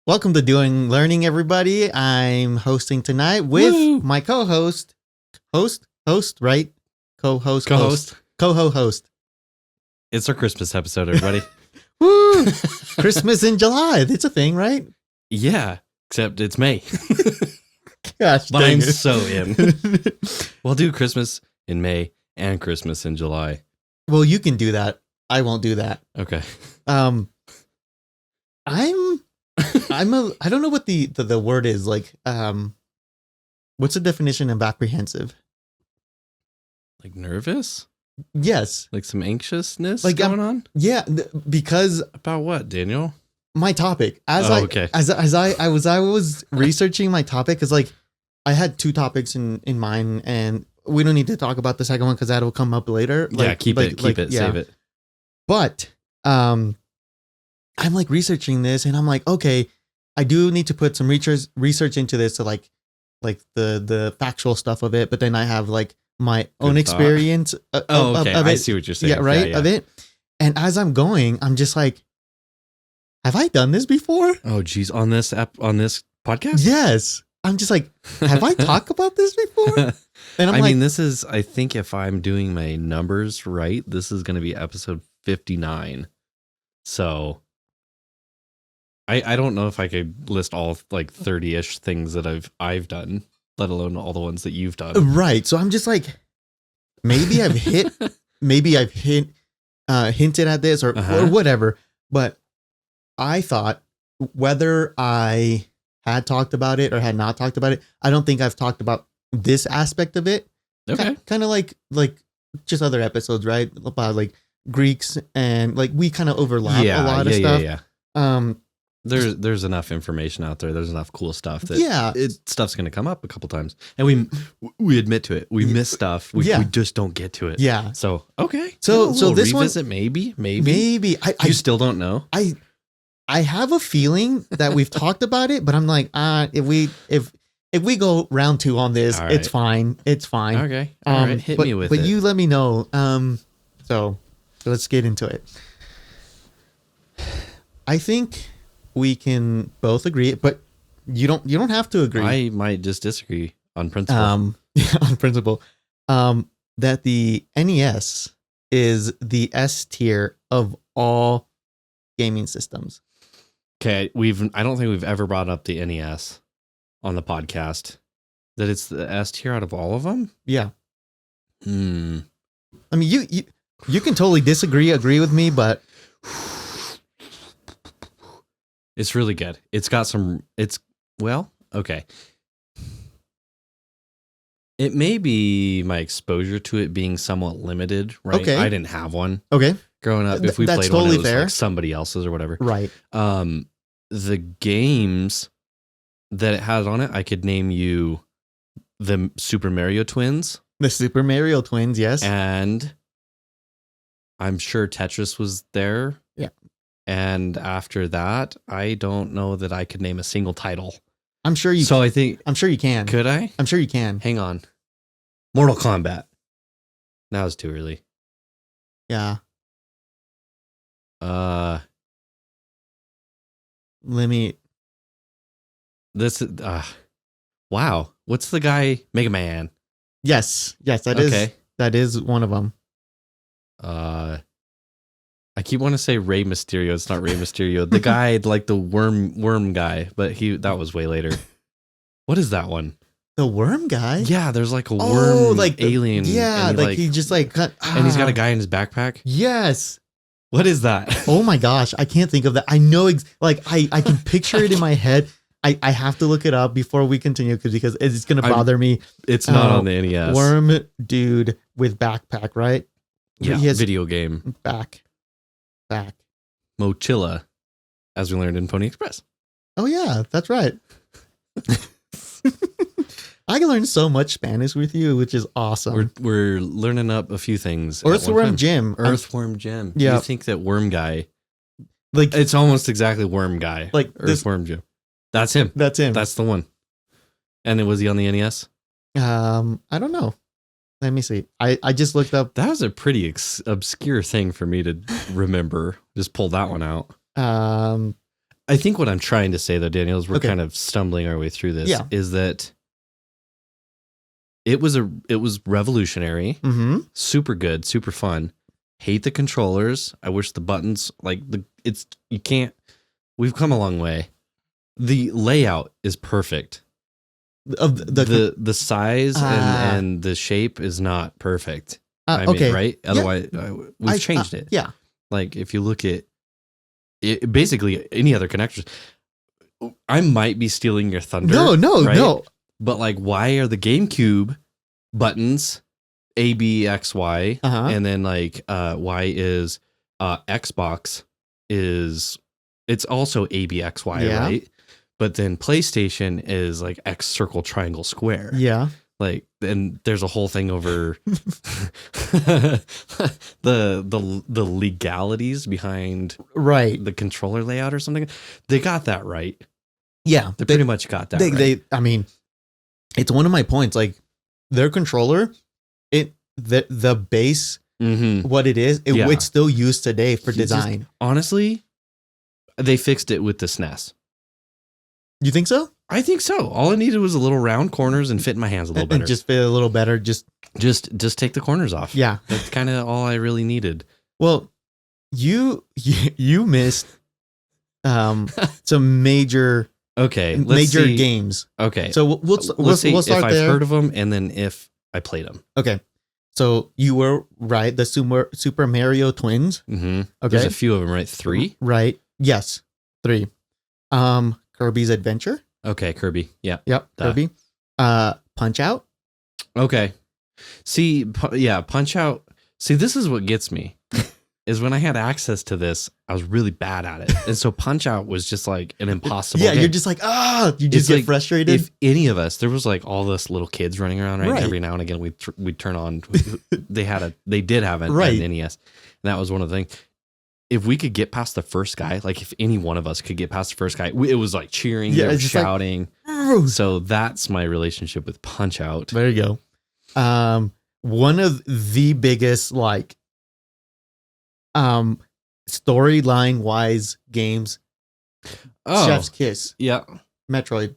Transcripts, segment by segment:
Welcome to Doing Learning, everybody. I'm hosting tonight with my co-host, right? Co-host. It's our Christmas episode, everybody. Woo! Christmas in July. It's a thing, right? Yeah, except it's May. Gosh, But dang I'm it. so in. We'll do Christmas in May and Christmas in July. Well, you can do that. I won't do that. Okay. I don't know what the word is like. What's the definition of apprehensive? Like nervous? Yes. Like some anxiousness Like, going on? Yeah, because About what, Daniel? my topic as Oh, I okay. I was researching my topic, because like I had two topics in mind, and we don't need to talk about the second one because that'll come up later. Yeah, keep it, save it. But I'm like researching this, and I'm like, okay, I do need to put some research into this to like the factual stuff of it, but then I have like my own thought. experience of Okay, it. I see what you're saying. Yeah, right, of it. And as I'm going, I'm just like, have I done this before? Oh, geez, on this podcast? Yes. I'm just like, have I talked about this before? And I'm I like, mean, this is, I think if I'm doing my numbers right, this is going to be episode 59. So I don't know if I could list all like 30-ish things that I've done, let alone all the ones that you've done. right. So I'm just like, maybe I've hinted at this or whatever. But I thought whether I had talked about it or had not talked about it, I don't think I've talked about this aspect of it. Okay. Kind of like just other episodes, right? About like Greeks, and like we kind of overlap a lot of stuff. Yeah. There's enough information out there. There's enough cool stuff that stuff's going to come up a couple times, and we admit to it. We miss stuff. We just don't get to it. Yeah. So okay. So this revisit, one maybe. I still don't know. I have a feeling that we've talked about it, but I'm like, if we go round 2 on this, right. it's fine. It's fine. Okay. All right. Hit me with it. But you let me know. So let's get into it. I think we can both agree, but you don't have to agree. I might just disagree on principle. On principle, that the NES is the S tier of all gaming systems. Okay, I don't think we've ever brought up the NES on the podcast. That it's the S tier out of all of them? Yeah. I mean, you can totally agree with me, but it's really good. It's got okay. It may be my exposure to it being somewhat limited, right? Okay. I didn't have one. Okay. Growing up, if we That's played totally one, it was fair. like somebody else's or whatever. Right. The games that it has on it, I could name you the Super Mario Twins. The Super Mario Twins, yes. And I'm sure Tetris was there. Yeah. And after that, I don't know that I could name a single title. I'm sure you can. Could I? I'm sure you can. Hang on. Mortal Kombat. Now it's too early. Yeah. Let me. This wow. What's the guy? Mega Man. Yes, that is one of them. I keep wanting to say Rey Mysterio. It's not Rey Mysterio. The guy, like the worm guy, but that was way later. What is that one? The worm guy? Yeah, there's like a worm alien. Yeah, like he just like cut. And he's got a guy in his backpack. Yes. What is that? Oh my gosh, I can't think of that. I know, I can picture it in my head. I have to look it up before we continue because it's gonna bother me. It's not on the NES. Worm dude with backpack, right? Yeah, he has video game. Back. Mochila, as we learned in Pony Express. Oh yeah, that's right. I can learn so much Spanish with you, which is awesome. We're learning up a few things. Earthworm Jim. Earthworm Jim. Yeah. You think that Worm Guy, like it's almost exactly Worm Guy. Like Earthworm Jim. That's him. That's him. That's the one. And was he on the NES? I don't know. Let me see. I just looked up. That was a pretty obscure thing for me to remember. Just pull that one out. I think what I'm trying to say though, Daniel, is we're Okay. kind of stumbling our way through this. Yeah. Is that it was revolutionary, super good, super fun. Hate the controllers. I wish the buttons you can't. We've come a long way. The layout is perfect. Of The size and the shape is not perfect. I mean, right? Otherwise, we've changed it. Yeah. Like if you look at it, basically any other connectors, I might be stealing your thunder. No. But like, why are the GameCube buttons A, B, X, Y, and then like Y is Xbox is it's also A, B, X, Y, right? But then PlayStation is like X, circle, triangle, square. Yeah. Like, and there's a whole thing over the legalities behind the controller layout or something. They got that right. Yeah, they pretty much got that right. I mean, it's one of my points. Like their controller, the base, what it is, it's still used today for design. Honestly, they fixed it with the SNES. You think so? I think so. All I needed was a little round corners and fit in my hands a little better. And just fit a little better. Just take the corners off. Yeah. That's kind of all I really needed. Well, you missed some major games. Okay. So we'll see start if I've there. heard of them and then if I played them. Okay. So you were right. The Super Mario Twins. Mm-hmm. Okay. There's a few of them, right? 3? Right. Yes. 3. Kirby's Adventure. Okay, Kirby. Yeah. Yep. Kirby. Punch Out. Okay. See, Punch Out. See, this is what gets me. Is when I had access to this, I was really bad at it. And so Punch Out was just like an impossible game. You're just like, you just get frustrated. If any of us, there was like all this little kids running around, right? Every now and again, we'd turn on, they did have an NES. And that was one of the things. If we could get past the first guy, like if any one of us could get past the first guy, it was like cheering, shouting. Like, so that's my relationship with Punch Out. There you go. One of the biggest storyline wise games. Chef's Kiss. Yeah. Metroid.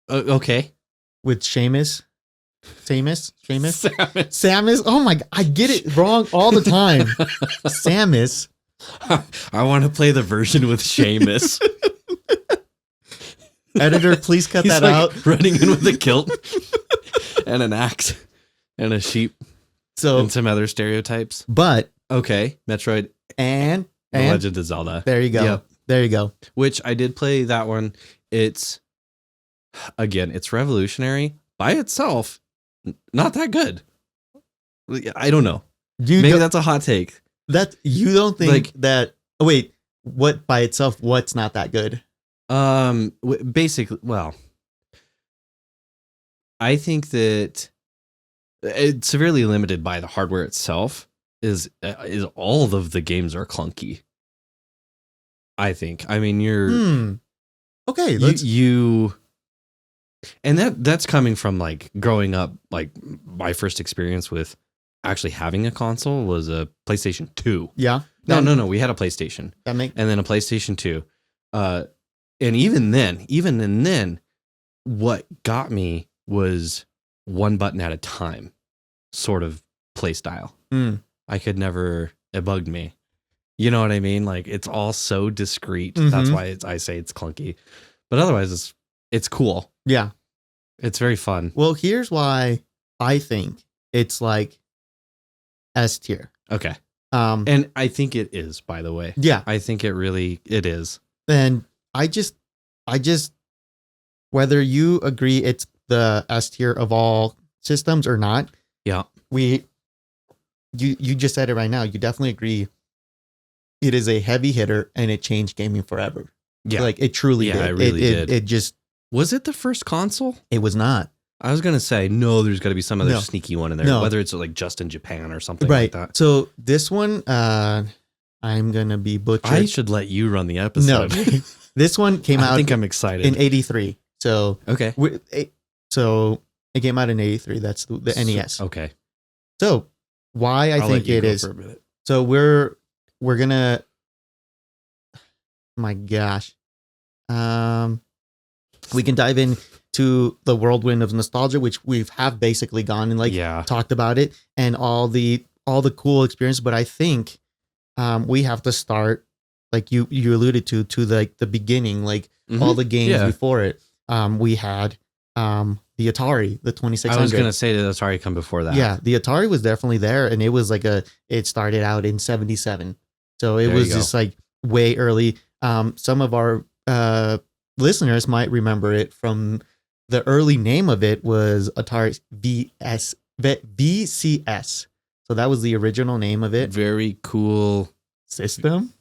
Okay. With Samus. Oh my God. I get it wrong all the time. Samus. I want to play the version with Seamus. Editor, please cut that out. Running in with a kilt and an axe and a sheep. And some other stereotypes. But okay, Metroid and The Legend of Zelda. There you go. Yep. There you go. Which I did play that one. It's revolutionary by itself. Not that good. I don't know. Maybe that's a hot take. That you don't think that? Oh, wait, what by itself? What's not that good? Basically, well, I think that it's severely limited by the hardware itself. Is all of the games are clunky. I think. I mean, you're okay. And that's coming from like growing up. Like my first experience with actually having a console was a PlayStation 2. Yeah. No. We had a PlayStation. And then a PlayStation 2. And even then, what got me was one button at a time sort of play style. I could never, it bugged me. You know what I mean? Like it's all so discreet. That's why I say it's clunky. But otherwise it's cool. Yeah. It's very fun. Well, here's why I think it's like S tier. Okay. And I think it is, by the way. Yeah. I think it is. And I just whether you agree it's the S tier of all systems or not. Yeah. You just said it right now. You definitely agree it is a heavy hitter and it changed gaming forever. Yeah. Like it truly did. It really did. It just was it the first console? It was not. I was gonna say no. There's got to be some other sneaky one in there, whether it's like just in Japan or something like that. So this one, I'm gonna be butchered. I should let you run the episode. No, this one came out. I think I'm excited. In '83. So okay. So it came out in '83. That's the NES. Okay. So why I think it is. So we're gonna. My gosh. We can dive into the whirlwind of nostalgia, which we have basically gone and talked about it and all the cool experience. But I think we have to start, like you alluded to the beginning, like all the games before it. We had the Atari, the 2600. I was gonna say the Atari come before that. Yeah, the Atari was definitely there, and it was it started out in 77, so it was just like way early. Some of our listeners might remember it from the early name of it was Atari VCS. So that was the original name of it. Very cool system.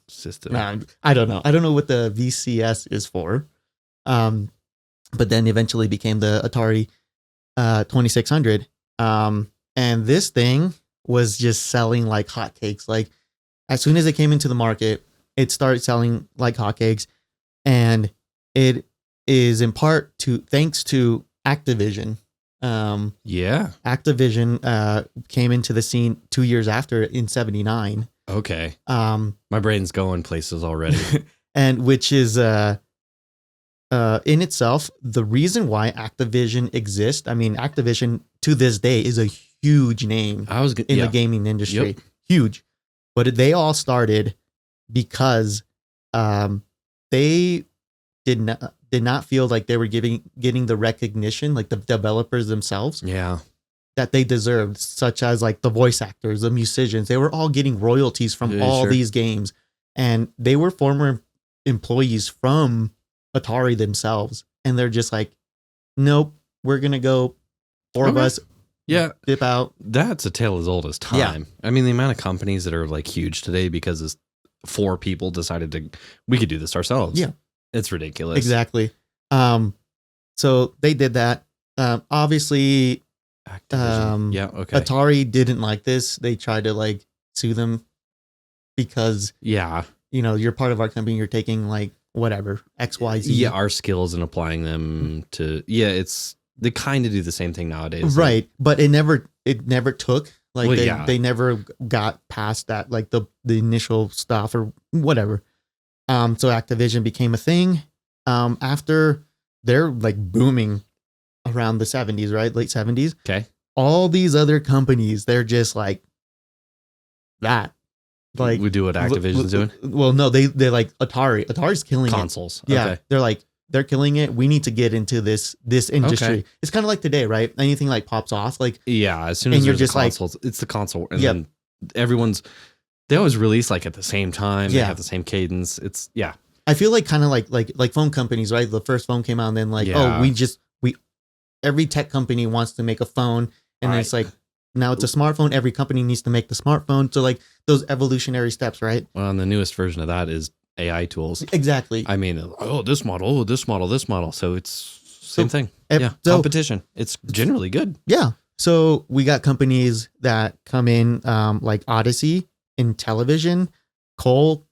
Nah, I don't know. I don't know what the VCS is for. But then eventually became the Atari 2600. And this thing was just selling like hotcakes. Like as soon as it came into the market, it started selling like hotcakes. And it is in part thanks to Activision. Activision came into the scene 2 years after in 79. Okay. My brain's going places already. And which is in itself the reason why Activision exists. I mean, Activision to this day is a huge name in the gaming industry. Yep. Huge. But they all started because they did not feel like they were getting the recognition, like the developers themselves, that they deserved, such as like the voice actors, the musicians. They were all getting royalties from all these games, and they were former employees from Atari themselves, and they're just like, nope, we're gonna go four of us dip out. That's a tale as old as time. I mean, the amount of companies that are like huge today because four people decided we could do this ourselves. It's ridiculous. Exactly. So they did that. Obviously, Atari didn't like this. They tried to like sue them because you're part of our company. You're taking like whatever XYZ. Yeah, our skills and applying them to they kind of do the same thing nowadays, right? Like, but it never took. Like they never got past that, like the initial stuff or whatever. So Activision became a thing after they're like booming around the 70s, right? Late 70s. Okay. All these other companies, they're just like that. Like we do what Activision's doing. Well, no, they're like Atari's killing consoles. Yeah. Okay. They're like, they're killing it. We need to get into this industry. Okay. It's kind of like today, right? Anything like pops off, like as soon as you're just consoles, it's the console, and then they always release like at the same time. They have the same cadence. It's I feel like kind of like phone companies, right? The first phone came out, and then every tech company wants to make a phone, and then it's like now it's a smartphone. Every company needs to make the smartphone. So like those evolutionary steps, right? Well, and the newest version of that is AI tools. Exactly. I mean, this model. So it's same thing. Competition. It's generally good. Yeah. So we got companies that come in like Odyssey in television, Coleco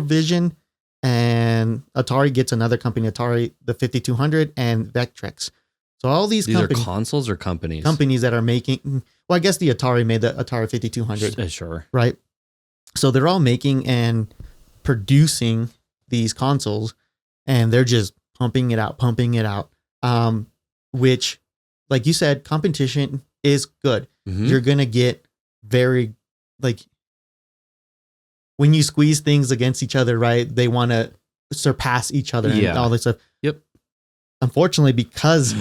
Vision, and Atari gets another company, Atari the 5200 and Vectrex. So all these are consoles or companies? Companies that are making, well, I guess the Atari made the Atari 5200. Sure. Right. So they're all making and producing these consoles, and they're just pumping it out. Which, like you said, competition is good. Mm-hmm. You're going to get very, like, when you squeeze things against each other, right? They want to surpass each other and all this stuff. Yep. Unfortunately, because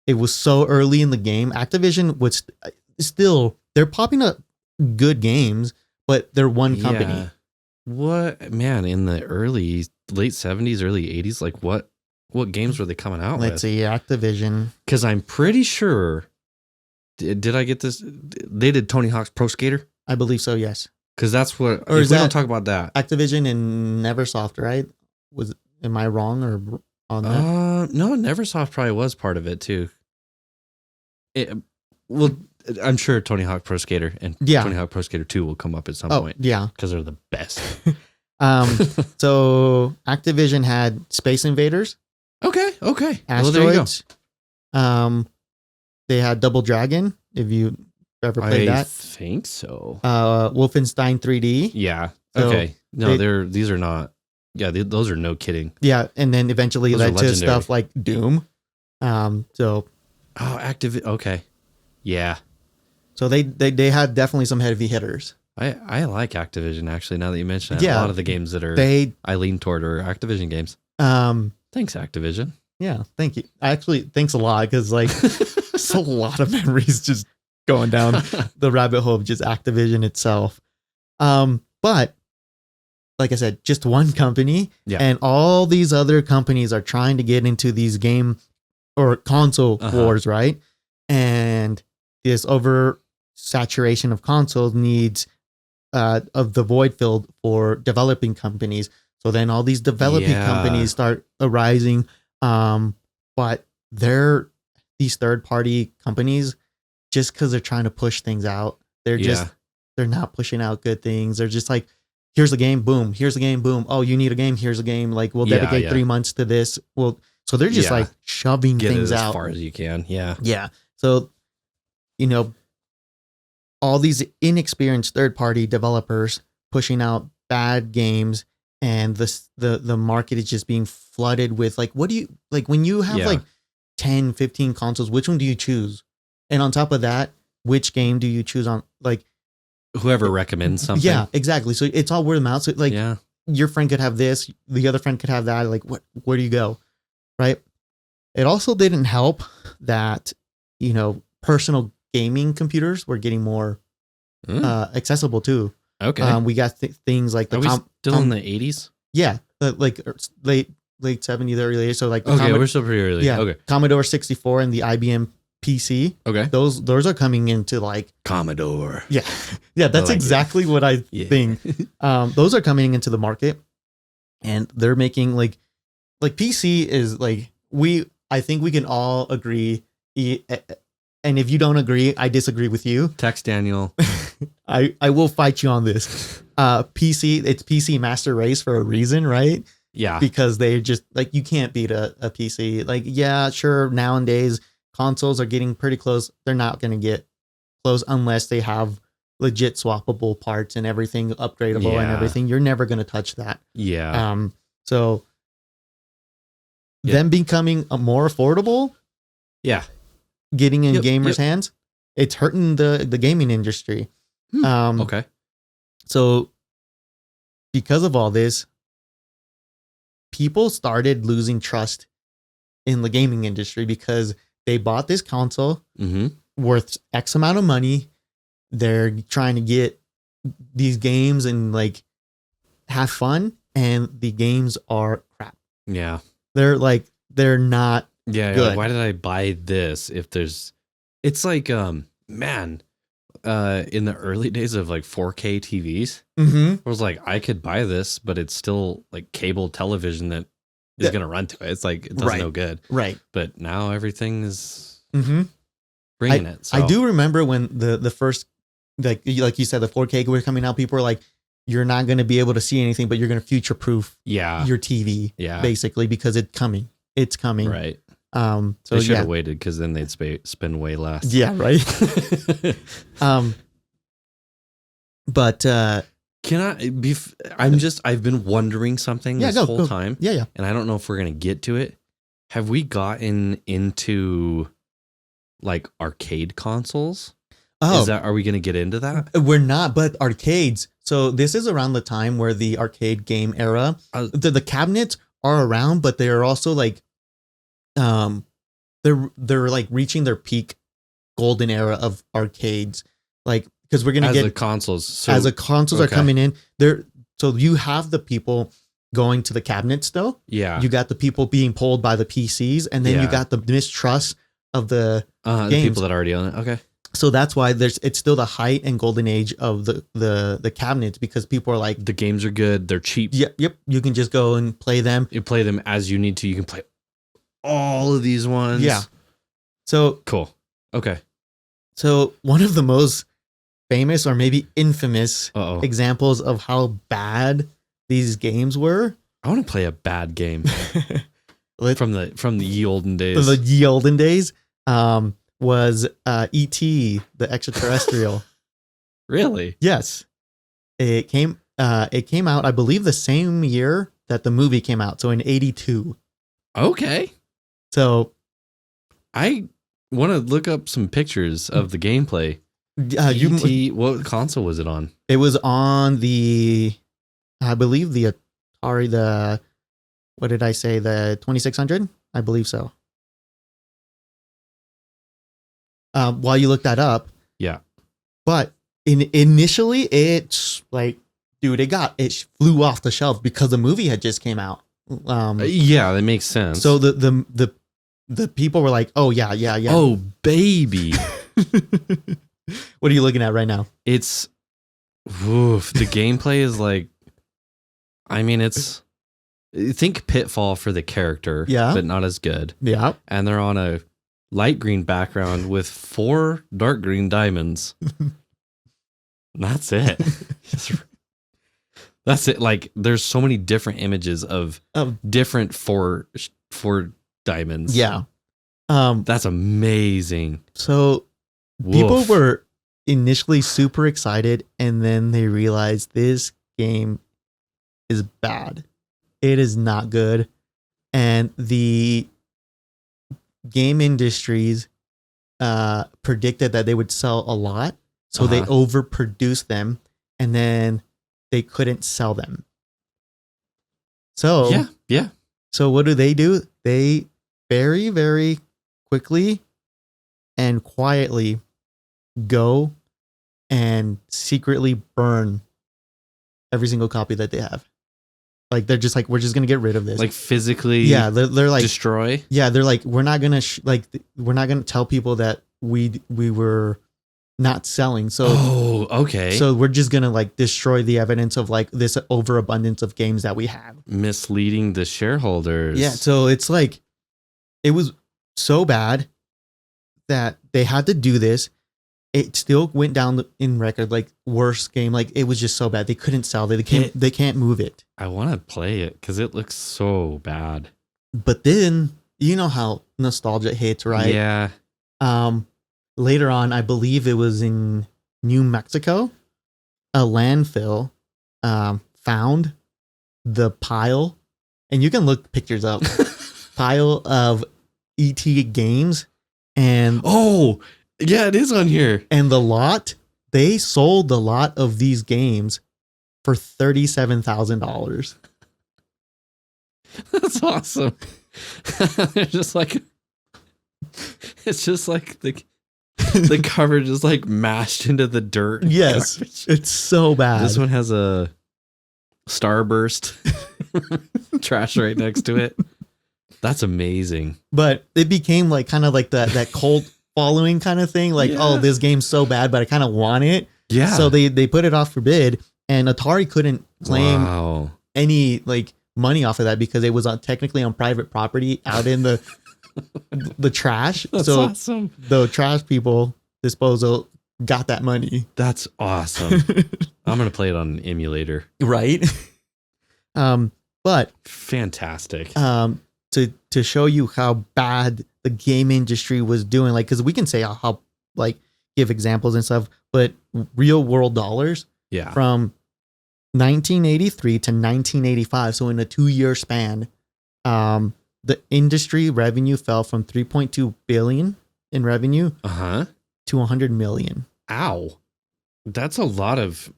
it was so early in the game, Activision was still, they're popping up good games, but they're one company. Yeah. What, man, in the late 70s, early 80s, like what games were they coming out with? Let's see, Activision. Because I'm pretty sure, did I get this? They did Tony Hawk's Pro Skater? I believe so, yes. Because that's what, or we don't talk about that. Activision and Neversoft, right? Am I wrong or on that? No, Neversoft probably was part of it too. I'm sure Tony Hawk Pro Skater and Tony Hawk Pro Skater 2 will come up at some point. Yeah. Because they're the best. So Activision had Space Invaders. Okay. Asteroids. Well, there you go. They had Double Dragon, if you ever played that. I think so. Wolfenstein 3D. Yeah. Okay. No, these are not. Yeah, those are no kidding. Yeah, and then eventually Those led are to legendary. stuff like Doom. So Okay. Yeah. So they had definitely some heavy hitters. I like Activision, actually, now that you mention it. Yeah. A lot of the games that I lean toward are Activision games. Thanks, Activision. Yeah, thank you. Actually, thanks a lot, because like there's a lot of memories just going down the rabbit hole of just Activision itself. But like I said, just one company, and all these other companies are trying to get into these game or console wars, right? And this oversaturation of consoles needs of the void filled for developing companies. So then all these developing companies start arising, but these third party companies, just because they're trying to push things out, they're not pushing out good things. They're just like, here's a game, boom. Here's a game, boom. Oh, you need a game. Here's a game. Like, we'll dedicate 3 months to this. Well, so they're just like shoving things out as far as you can. Yeah. Yeah. So, all these inexperienced third party developers pushing out bad games, and the market is just being flooded with like, what do you like when you have like 10, 15 consoles, which one do you choose? And on top of that, which game do you choose on? Like, whoever recommends something. Yeah, exactly. So it's all word of mouth. So like, your friend could have this, the other friend could have that. Like, where do you go? Right. It also didn't help that, personal gaming computers were getting more accessible too. Okay. We got things like Are we still in the 80s? Yeah. Like late 70s, early 80s. So like, we're still pretty early. Yeah. Okay. Commodore 64 and the IBM PC. Okay. Those are coming into like Commodore. Yeah. Yeah. That's like exactly what I think. Those are coming into the market, and they're making like PC is like, I think we can all agree. And if you don't agree, I disagree with you. Text Daniel. I will fight you on this. It's PC Master Race for a reason, right? Yeah. Because they just like, you can't beat a PC. Like, yeah, sure. Nowadays consoles are getting pretty close. They're not going to get close unless they have legit swappable parts and everything upgradable and everything. You're never going to touch that. Yeah. So them becoming more affordable. Yeah. Getting in gamers' hands, it's hurting the gaming industry. Okay. So because of all this, people started losing trust in the gaming industry, because they bought this console worth X amount of money. They're trying to get these games and like have fun, and the games are crap. Yeah. They're not good. Why did I buy this if it's like in the early days of like 4K TVs, I was like, I could buy this, but it's still like cable television that is going to run to it. It's like, it does no good. Right. But now everything is bringing it. So. I do remember when the first, like you said, the 4K were coming out, people were like, you're not going to be able to see anything, but you're going to future proof your TV basically, because it's coming. It's coming. Right. So they should have waited, because then they'd spend way less. Yeah, right. But can I be? I've been wondering something this whole time. Yeah. And I don't know if we're gonna get to it. Have we gotten into like arcade consoles? Oh, are we gonna get into that? We're not, but arcades. So this is around the time where the arcade game era, the cabinets are around, but they're also like, they're like reaching their peak golden era of arcades, like, because we're gonna get the consoles are coming in there. So you have the people going to the cabinets though. Yeah, you got the people being pulled by the PCs, and then you got the mistrust of the games. The people that already own it. Okay. So that's why it's still the height and golden age of the cabinets, because people are like, the games are good, they're cheap. Yep. You can just go and play them. You play them as you need to. You can play all of these ones. Yeah. So cool. Okay. So one of the most famous, or maybe infamous, examples of how bad these games were. I want to play a bad game from the ye olden days. The ye olden days. Was E.T. the extraterrestrial. Really? Yes. It came out, I believe, the same year that the movie came out. So in 82. Okay. So I want to look up some pictures of the gameplay. What console was it on? It was on I believe the Atari, what did I say? The 2600? I believe so. While you look that up. Yeah. But initially it's like, dude, it flew off the shelf because the movie had just came out. Yeah, that makes sense. So the people were like, oh yeah. Oh baby. What are you looking at right now? It's the gameplay is like, I mean, think Pitfall for the character, but not as good. Yeah. And they're on a light green background with 4 dark green diamonds. That's it. That's it. Like, there's so many different images of different four diamonds. Yeah. That's amazing. So people were initially super excited, and then they realized this game is bad. It is not good. And the game industries predicted that they would sell a lot. So they overproduced them, and then they couldn't sell them. So yeah. So what do? They very, very quickly and quietly go and secretly burn every single copy that they have. Like, they're just like, we're just gonna get rid of this. Like, physically, yeah. They're like, destroy. Yeah, they're like, we're not gonna we're not gonna tell people that we were not selling. So okay. So we're just gonna like destroy the evidence of like this overabundance of games that we have, misleading the shareholders. Yeah. So it's like, it was so bad that they had to do this. It still went down in record, like, worst game. Like, it was just so bad. They couldn't sell it. They can't move it. I want to play it because it looks so bad. But then, you know how nostalgia hits, right? Yeah. Later on, I believe it was in New Mexico, a landfill found the pile, and you can look pictures up, pile of ET games. And yeah, it is on here. And they sold the lot of these games for $37,000. That's awesome. They're just like, it's just like the cover just like mashed into the dirt. Yes, it's so bad. This one has a Starburst trash right next to it. That's amazing. But it became like kind of like that cult following kind of thing. Like, oh, this game's so bad, but I kind of want it. Yeah. So they put it off for bid, and Atari couldn't claim any like money off of that because it was technically on private property out in the trash. That's so awesome. The trash people disposal got that money. That's awesome. I'm gonna play it on an emulator. Right. But fantastic. To show you how bad the game industry was doing, like, because we can say how like give examples and stuff, but real world dollars. Yeah. From 1983 to 1985, so in a 2-year span, the industry revenue fell from 3.2 billion in revenue to 100 million. Ow. That's a lot of,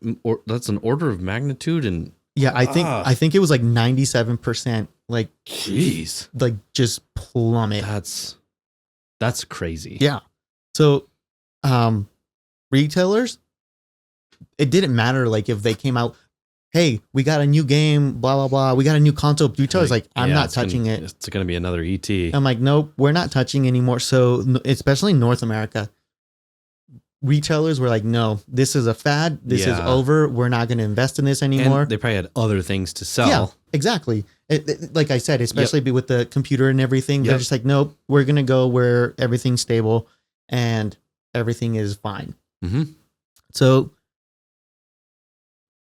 that's an order of magnitude. And yeah, I think it was like 97%. Like, jeez, like just plummet. That's crazy. Yeah. So, retailers, it didn't matter like if they came out, hey, we got a new game, blah blah blah, we got a new console. Retailers like, I'm not touching it. It's gonna be another ET. I'm like, nope, we're not touching anymore. So, especially North America, retailers were like, no, this is a fad. This is over. We're not going to invest in this anymore. And they probably had other things to sell. Yeah, exactly. Like I said, especially with the computer and everything, they're just like, nope, we're going to go where everything's stable and everything is fine. Mm-hmm. So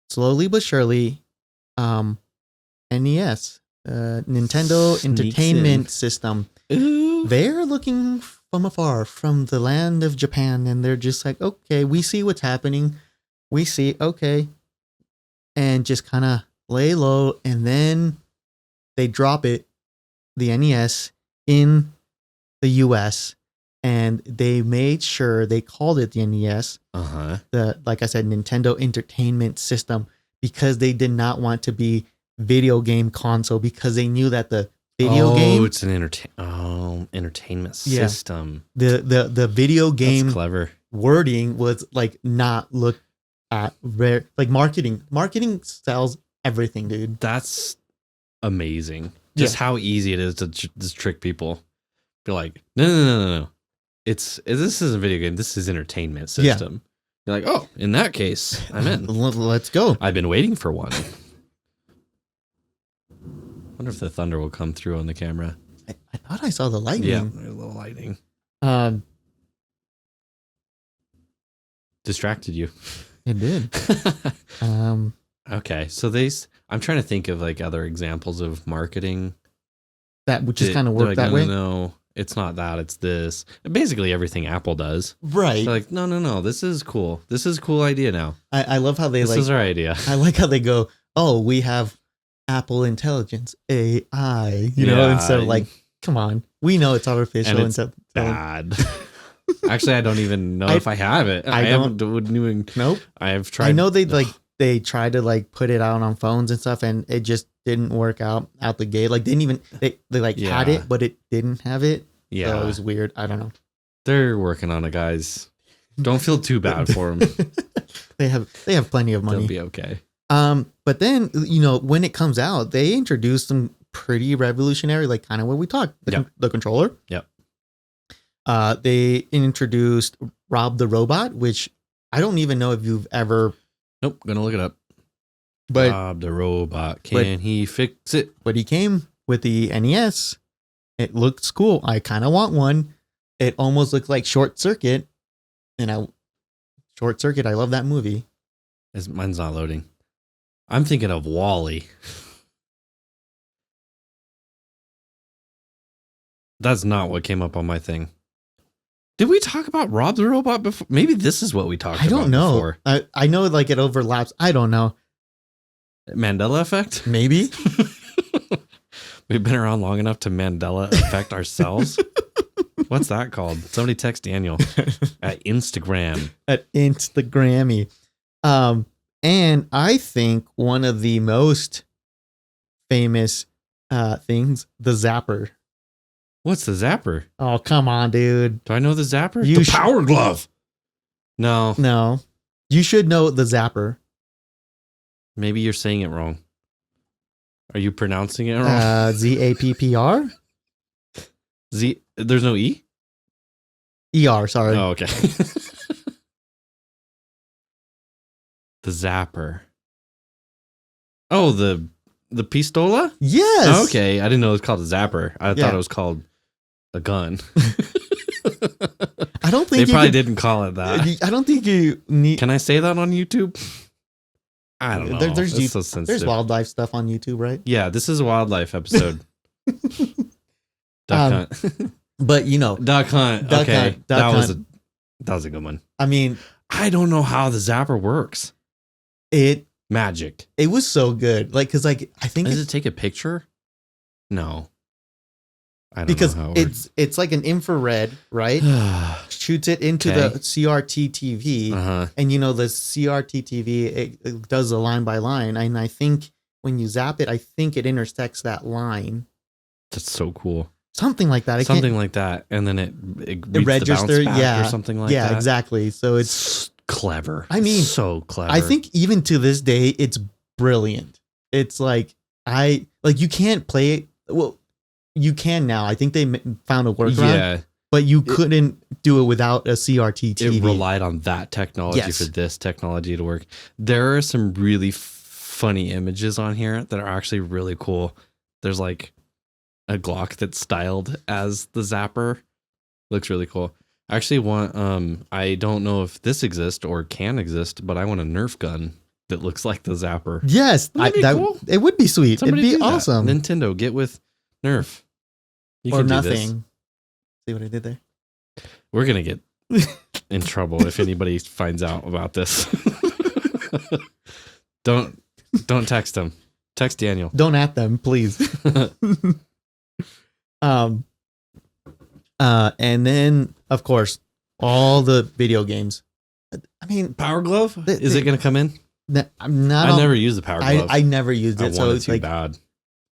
slowly but surely, NES, Nintendo Entertainment System, they're looking from afar, from the land of Japan, and they're just like, okay, we see what's happening. We see, okay. And just kind of lay low, and then they drop it, the NES, in the US, and they made sure they called it the NES, the, like I said, Nintendo Entertainment System, because they did not want to be video game console, because they knew that the video game, it's an entertainment system. The video game That's clever wording was like not looked at rare, like marketing sells everything, dude. That's amazing. Just how easy it is to just trick people. Be like, no. This is a video game. This is entertainment system. You're like, oh, in that case, I'm in. Let's go. I've been waiting for one. Wonder if the thunder will come through on the camera. I thought I saw the lightning. Yeah, there's a little lightning. Distracted you. It did. Okay, so I'm trying to think of like other examples of marketing that would just kind of work that way. No, it's not that. It's this. Basically, everything Apple does. Right. They're like, no. This is cool. This is a cool idea now. I love how they this is our idea. I like how they go, oh, we have Apple Intelligence, AI, instead of like, come on, we know it's artificial and it's bad. Actually, I don't even know if I have it. Wouldn't even. Nope. I've tried. I know they tried to like put it out on phones and stuff, and it just didn't work out the gate. Like they had it, but it didn't have it. Yeah, so it was weird. I don't know. They're working on it, guys. Don't feel too bad for them. They have plenty of money. They'll be okay. But then when it comes out, they introduce some pretty revolutionary, like kind of what we talked, the controller. Yep. They introduced Rob the Robot, which I don't even know if you've ever. Nope, gonna look it up. But Rob the Robot, can he fix it? But he came with the NES. It looks cool. I kind of want one. It almost looks like Short Circuit, Short Circuit. I love that movie. Mine's not loading. I'm thinking of Wall-E. That's not what came up on my thing. Did we talk about Rob the Robot before? Maybe this is what we talked about. I don't know. Before. I know like it overlaps. I don't know. Mandela effect? Maybe. We've been around long enough to Mandela effect ourselves. What's that called? Somebody text Daniel at Instagram. At Instagrammy. And I think one of the most famous things, the Zapper. What's the Zapper? Oh, come on, dude. Do I know the Zapper? The Power Glove. No. You should know the Zapper. Maybe you're saying it wrong. Are you pronouncing it wrong? ZAPPR? There's no E? ER, sorry. Oh, okay. The Zapper. Oh, the pistola? Yes. Okay, I didn't know it was called a Zapper. I thought it was called a gun. I don't think they probably didn't call it that. I don't think you need. Can I say that on YouTube? I don't know. There's so sensitive. There's wildlife stuff on YouTube, right? Yeah, this is a wildlife episode. Duck hunt. But duck hunt. Okay, that was a good one. I mean, I don't know how the Zapper works. Magic. It was so good. Like, cause like I think does it take a picture? No. I don't because know how it it's like an infrared, right? Shoots it into the CRT TV, and the CRT TV it does a line by line, and I think when you zap it, I think it intersects that line. That's so cool. Something like that. Something like that, and then it registers, or something like that. Yeah, exactly. So it's clever. I mean, so clever. I think even to this day, it's brilliant. It's like you can't play it. Well, you can now. I think they found a workaround. Yeah, but you couldn't do it without a CRT TV. It relied on that technology for this technology to work. There are some really funny images on here that are actually really cool. There's like a Glock that's styled as the Zapper. Looks really cool. I actually want, I don't know if this exists or can exist, but I want a Nerf gun that looks like the Zapper. Yes. Cool? It would be sweet. Somebody It'd be awesome. Nintendo, get with Nerf. You or nothing. See what I did there? We're going to get in trouble if anybody finds out about this. Don't text them. Text Daniel. Don't at them, please. And then of course all the video games. I mean, Power Glove? Is it going to come in? I'm not. I never used the Power Glove. I never used it, I so wanted it's to like bad.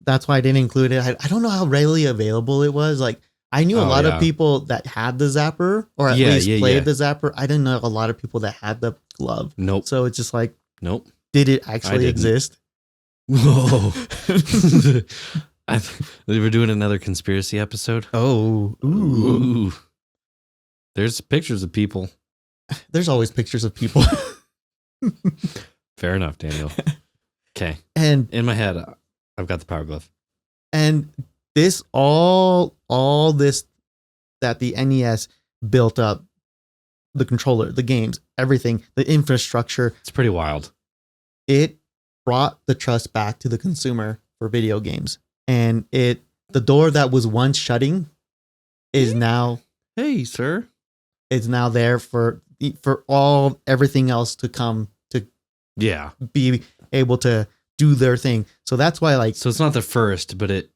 that's why I didn't include it. I don't know how readily available it was. Like I knew a lot of people that had the Zapper, or at least played the Zapper. I didn't know a lot of people that had the glove. Nope. So it's just like, nope. Did it actually exist? Whoa. We're doing another conspiracy episode. Oh, ooh. There's pictures of people. There's always pictures of people. Fair enough, Daniel. Okay. And in my head, I've got the Power Glove. And this all this that the NES built up, the controller, the games, everything, the infrastructure. It's pretty wild. It brought the trust back to the consumer for video games. And the door that was once shutting is now, hey, sir, it's now there for everything else to come to be able to do their thing. So that's why, like, so it's not the first, but it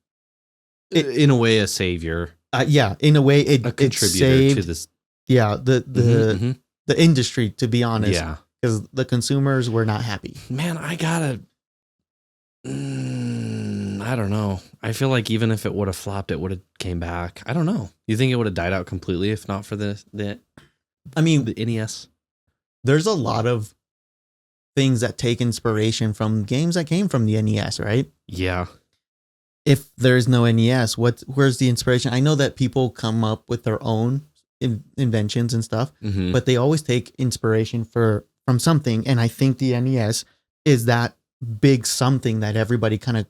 in a way a savior. In a way a contributor saved, to this. Yeah, the industry, to be honest. Yeah, because the consumers were not happy. Man, I gotta. I don't know. I feel like even if it would have flopped, it would have came back. I don't know. You think it would have died out completely if not for the NES? There's a lot of things that take inspiration from games that came from the NES, right? Yeah. If there's no NES, where's the inspiration? I know that people come up with their own inventions and stuff, but they always take inspiration from something. And I think the NES is that big something that everybody kind of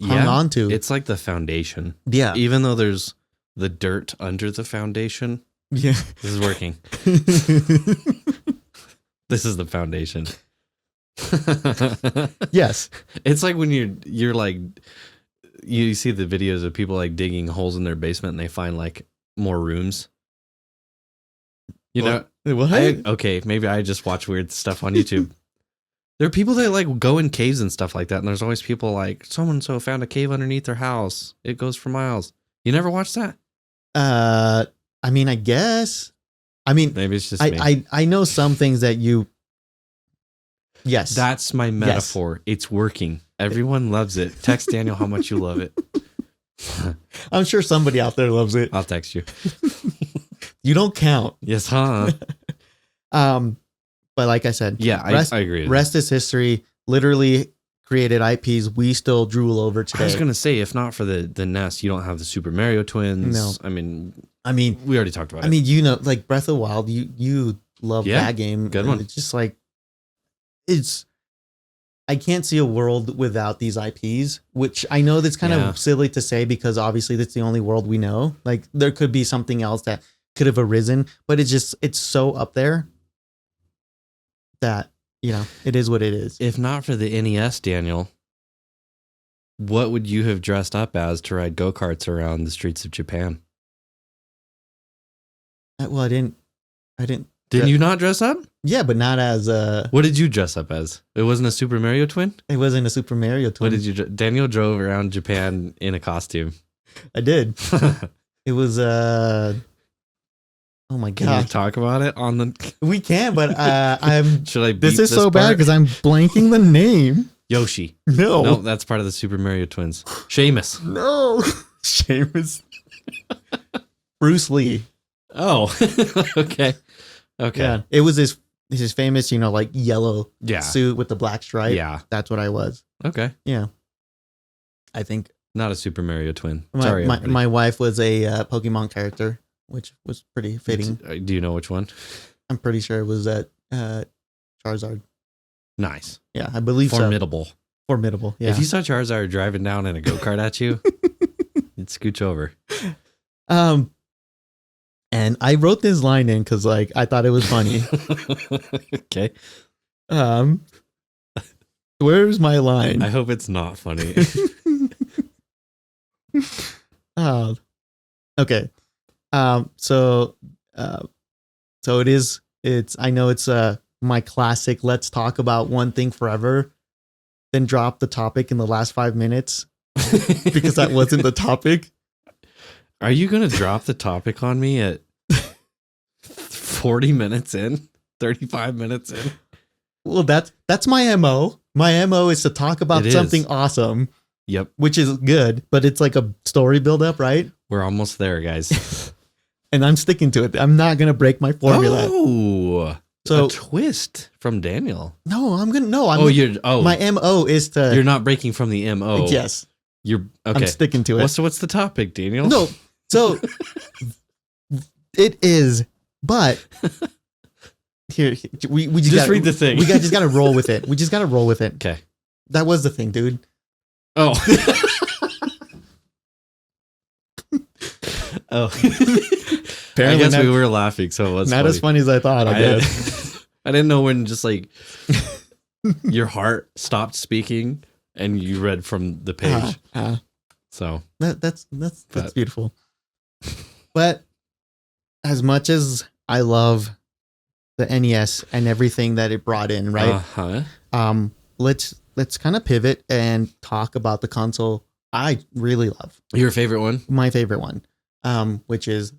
hung on to. It's like the foundation. Yeah. Even though there's the dirt under the foundation. Yeah. This is working. This is the foundation. Yes. It's like when you're like, you see the videos of people like digging holes in their basement and they find like more rooms. You know, what? Okay, maybe I just watch weird stuff on YouTube. There are people that like go in caves and stuff like that, and there's always people like, so-and-so found a cave underneath their house. It goes for miles. You never watched that? I mean, I guess. I mean, maybe it's just me. I know some things that you. Yes. That's my metaphor. Yes. It's working. Everyone loves it. Text Daniel how much you love it. I'm sure somebody out there loves it. I'll text you. You don't count. Yes, huh? But like I said, I agree. Rest is history. Literally created IPs we still drool over today. I was gonna say, if not for the NES, you don't have the Super Mario Twins. No. I mean, we already talked about it. I mean, you know, like Breath of the Wild, you love that game. Good one. It's just like I can't see a world without these IPs, which I know that's kind of silly to say because obviously that's the only world we know. Like there could be something else that could have arisen, but it's so up there that, you know, it is what it is. If not for the NES, Daniel, what would you have dressed up as to ride go-karts around the streets of Japan? Well, I didn't. Didn't you not dress up? Yeah, but not as What did you dress up as? It wasn't a Super Mario Twin? It wasn't a Super Mario Twin. What did you Daniel drove around Japan in a costume. I did. It was oh my god. Can you talk about it on the We can, but I'm Should I beep This is so part? bad because I'm blanking the name. Yoshi. No, that's part of the Super Mario Twins. Seamus. No. Seamus. Bruce Lee. Oh. Okay. Yeah. It was his famous, you know, like yellow Yeah. suit with the black stripe. Yeah. That's what I was. Okay. Yeah. I think Not a Super Mario Twin. my, Sorry, my, everybody. my wife was a Pokemon character, which was pretty fitting. Do you know which one? I'm pretty sure it was that Charizard. Nice. Yeah, I believe Formidable. so. Formidable. Yeah. If you saw Charizard driving down in a go-kart at you, you'd scooch over. And I wrote this line in because like I thought it was funny. Okay. Where's my line? I hope it's not funny. Okay. So it's I know it's my classic let's talk about one thing forever then drop the topic in the last 5 minutes because that wasn't the topic. Are you going to drop the topic on me at 40 minutes in, 35 minutes in? Well, that's my MO. My MO is to talk about something awesome. Yep. Which is good, but it's like a story buildup, right? We're almost there, guys. And I'm sticking to it. I'm not going to break my formula. Oh, so a twist from Daniel. No, I'm going to, my MO is to. You're not breaking from the MO. Yes. You're okay. I'm sticking to it. So what's the topic, Daniel? No. So it is, but here we just read the thing. We just got to roll with it. We just got to roll with it. Okay. That was the thing, dude. Oh. Oh. Apparently I guess we were laughing, so it was not as funny as I thought, I guess. I didn't know when just like your heart stopped speaking and you read from the page. So that's beautiful. But as much as I love the NES and everything that it brought in, right? Let's kind of pivot and talk about the console I really love. Your favorite one? My favorite one, which is,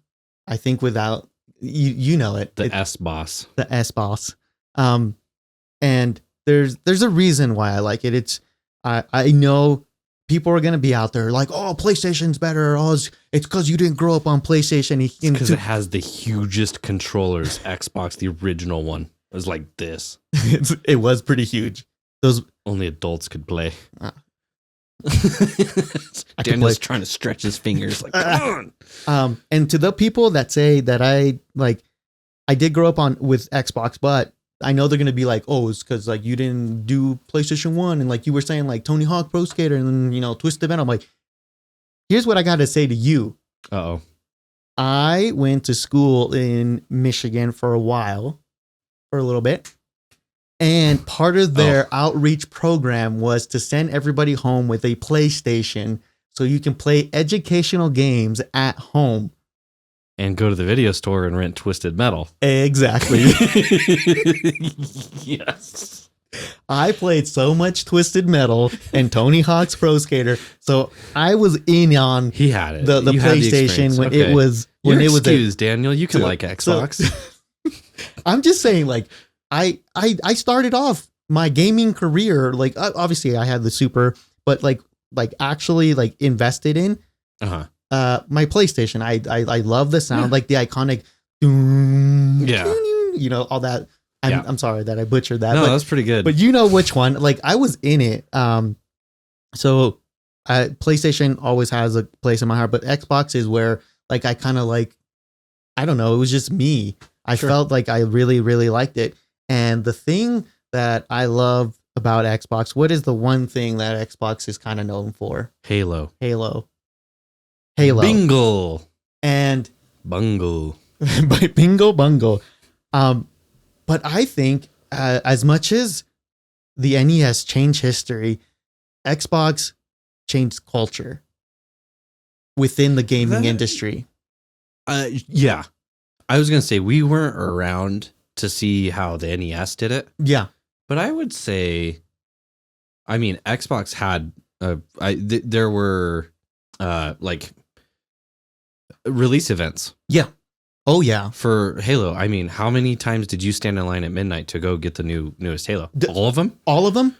I think without, you know it. The S-Boss. The S-Boss. And there's a reason why I like it. I know people are going to be out there like, oh, PlayStation's better. Oh, it's because you didn't grow up on PlayStation. Because it has the hugest controllers. Xbox, the original one, was like this. It was pretty huge. Those only adults could play. Daniel's trying to stretch his fingers like, come on. And to the people that say that I did grow up with Xbox, but I know they're gonna be like, oh, it's because like you didn't do PlayStation 1, and like you were saying like Tony Hawk Pro Skater and Twisted Metal. I'm like, here's what I gotta say to you. Uh-oh. I went to school in Michigan for a little bit. And part of their outreach program was to send everybody home with a PlayStation so you can play educational games at home. And go to the video store and rent Twisted Metal. Exactly. Yes. I played so much Twisted Metal and Tony Hawk's Pro Skater, so I was in on he had it. The PlayStation when it was Daniel. You can like Xbox. So, I'm just saying, like, I started off my gaming career, like obviously I had the Super, but like actually like invested in my PlayStation. I love the sound, like the iconic all that. I'm sorry that I butchered that. No, that's pretty good. But you know which one? Like I was in it. So PlayStation always has a place in my heart, but Xbox is where like I kind of like, I don't know, it was just me. I felt like I really, really liked it. And the thing that I love about Xbox, what is the one thing that Xbox is kind of known for? Halo. Bingo. And bungle. Bingo bungle. But I think as much as the NES changed history, Xbox changed culture within the gaming industry. Yeah. I was going to say we weren't around to see how the NES did it. Yeah. But I would say, I mean, Xbox had, there were like release events. Yeah. Oh, yeah. For Halo. I mean, how many times did you stand in line at midnight to go get the newest Halo? All of them? All of them?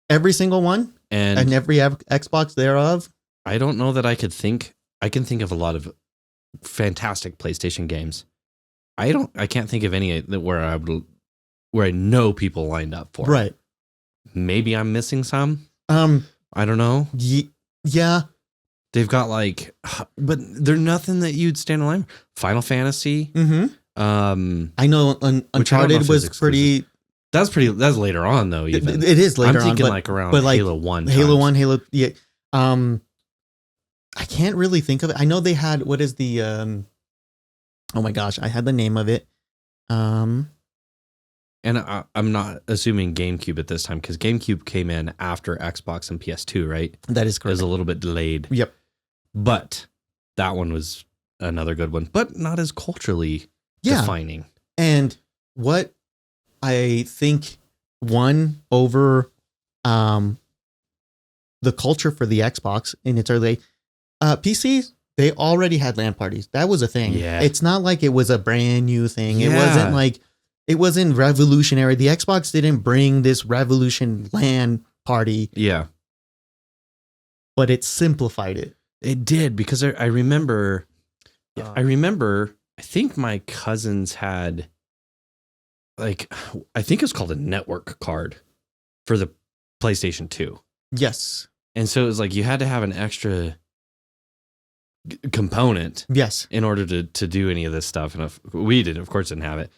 Every single one? And every Xbox thereof? I don't know that I can think of a lot of fantastic PlayStation games. I can't think of any where I know people lined up for. Right. Maybe I'm missing some. I don't know. Yeah. They've got like, but they're nothing that you'd stand in line. Final Fantasy. Mm-hmm. I know Uncharted was pretty. That's later on though. Even it is later on. I'm thinking like around Halo 1. Halo 1, Halo. Yeah. I can't really think of it. I know they had, what is the, oh my gosh, I had the name of it. And I'm not assuming GameCube at this time because GameCube came in after Xbox and PS2, right? That is correct. It was a little bit delayed. Yep. But that one was another good one, but not as culturally defining. And what I think won over the culture for the Xbox in its early PCs. They already had LAN parties. That was a thing. Yeah. It's not like it was a brand new thing. Yeah. It wasn't revolutionary. The Xbox didn't bring this revolution LAN party. Yeah. But it simplified it. It did, because I remember, I think my cousins had, like, I think it's called a network card for the PlayStation 2. Yes. And so it was like you had to have an extra component. Yes. In order to do any of this stuff. And if we did, of course, didn't have it.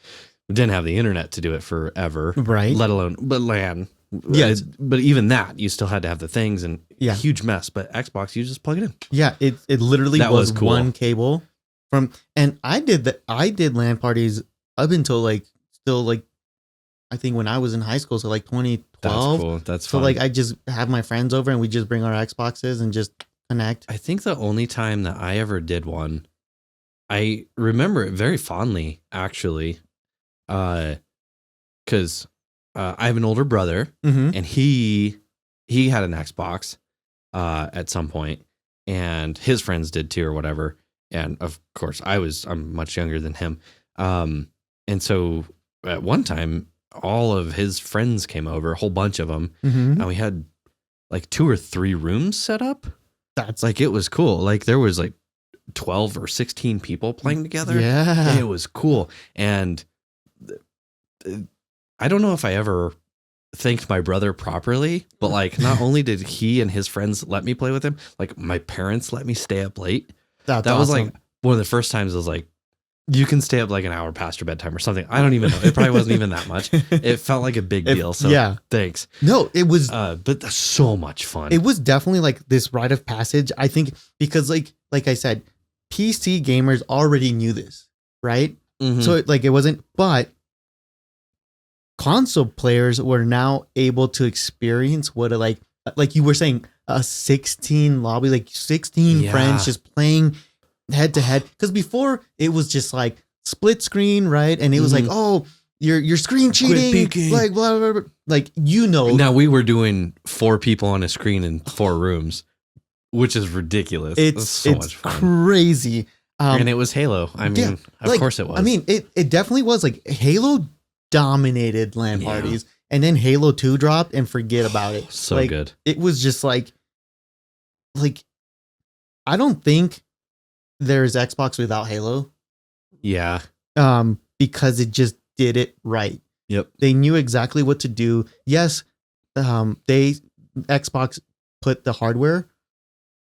We didn't have the internet to do it forever. Right. Let alone, but LAN. Yes. But even that, you still had to have the things, and huge mess. But Xbox, you just plug it in. Yeah. It literally was cool. one cable and I did LAN parties up until I think when I was in high school, so like 2012. That's cool. That's fun. So like I just have my friends over and we just bring our Xboxes and just connect. I think the only time that I ever did one, I remember it very fondly, actually, because I have an older brother, and he had an Xbox at some point, and his friends did too, or whatever. And of course, I'm much younger than him, and so at one time, all of his friends came over, a whole bunch of them, and we had like 2 or 3 rooms set up. That's like, it was cool. Like there was like 12 or 16 people playing together. Yeah. It was cool. And I don't know if I ever thanked my brother properly, but like not only did he and his friends let me play with him, like my parents let me stay up late. That was like one of the first times I was like, you can stay up like an hour past your bedtime or something. I don't even know. It probably wasn't even that much. It felt like a big deal. So yeah, thanks. No, it was, but that's so much fun. It was definitely like this rite of passage. I think because like I said, PC gamers already knew this, right? So it wasn't, but console players were now able to experience what like you were saying, a 16 lobby, like 16 friends just playing head to head. Because before it was just like split screen, right? And it was like, oh, you're screen cheating, like blah, blah, blah. Like, now we were doing 4 people on a screen in 4 rooms, which is ridiculous. It's so much fun, crazy. And it was Halo. I mean, of course it was. I mean, it definitely was. Like, Halo dominated LAN parties, and then Halo 2 dropped, and forget about it. So like, good. It was just like I don't think there's Xbox without Halo. Yeah. Because it just did it right. Yep. They knew exactly what to do. Yes, Xbox put the hardware,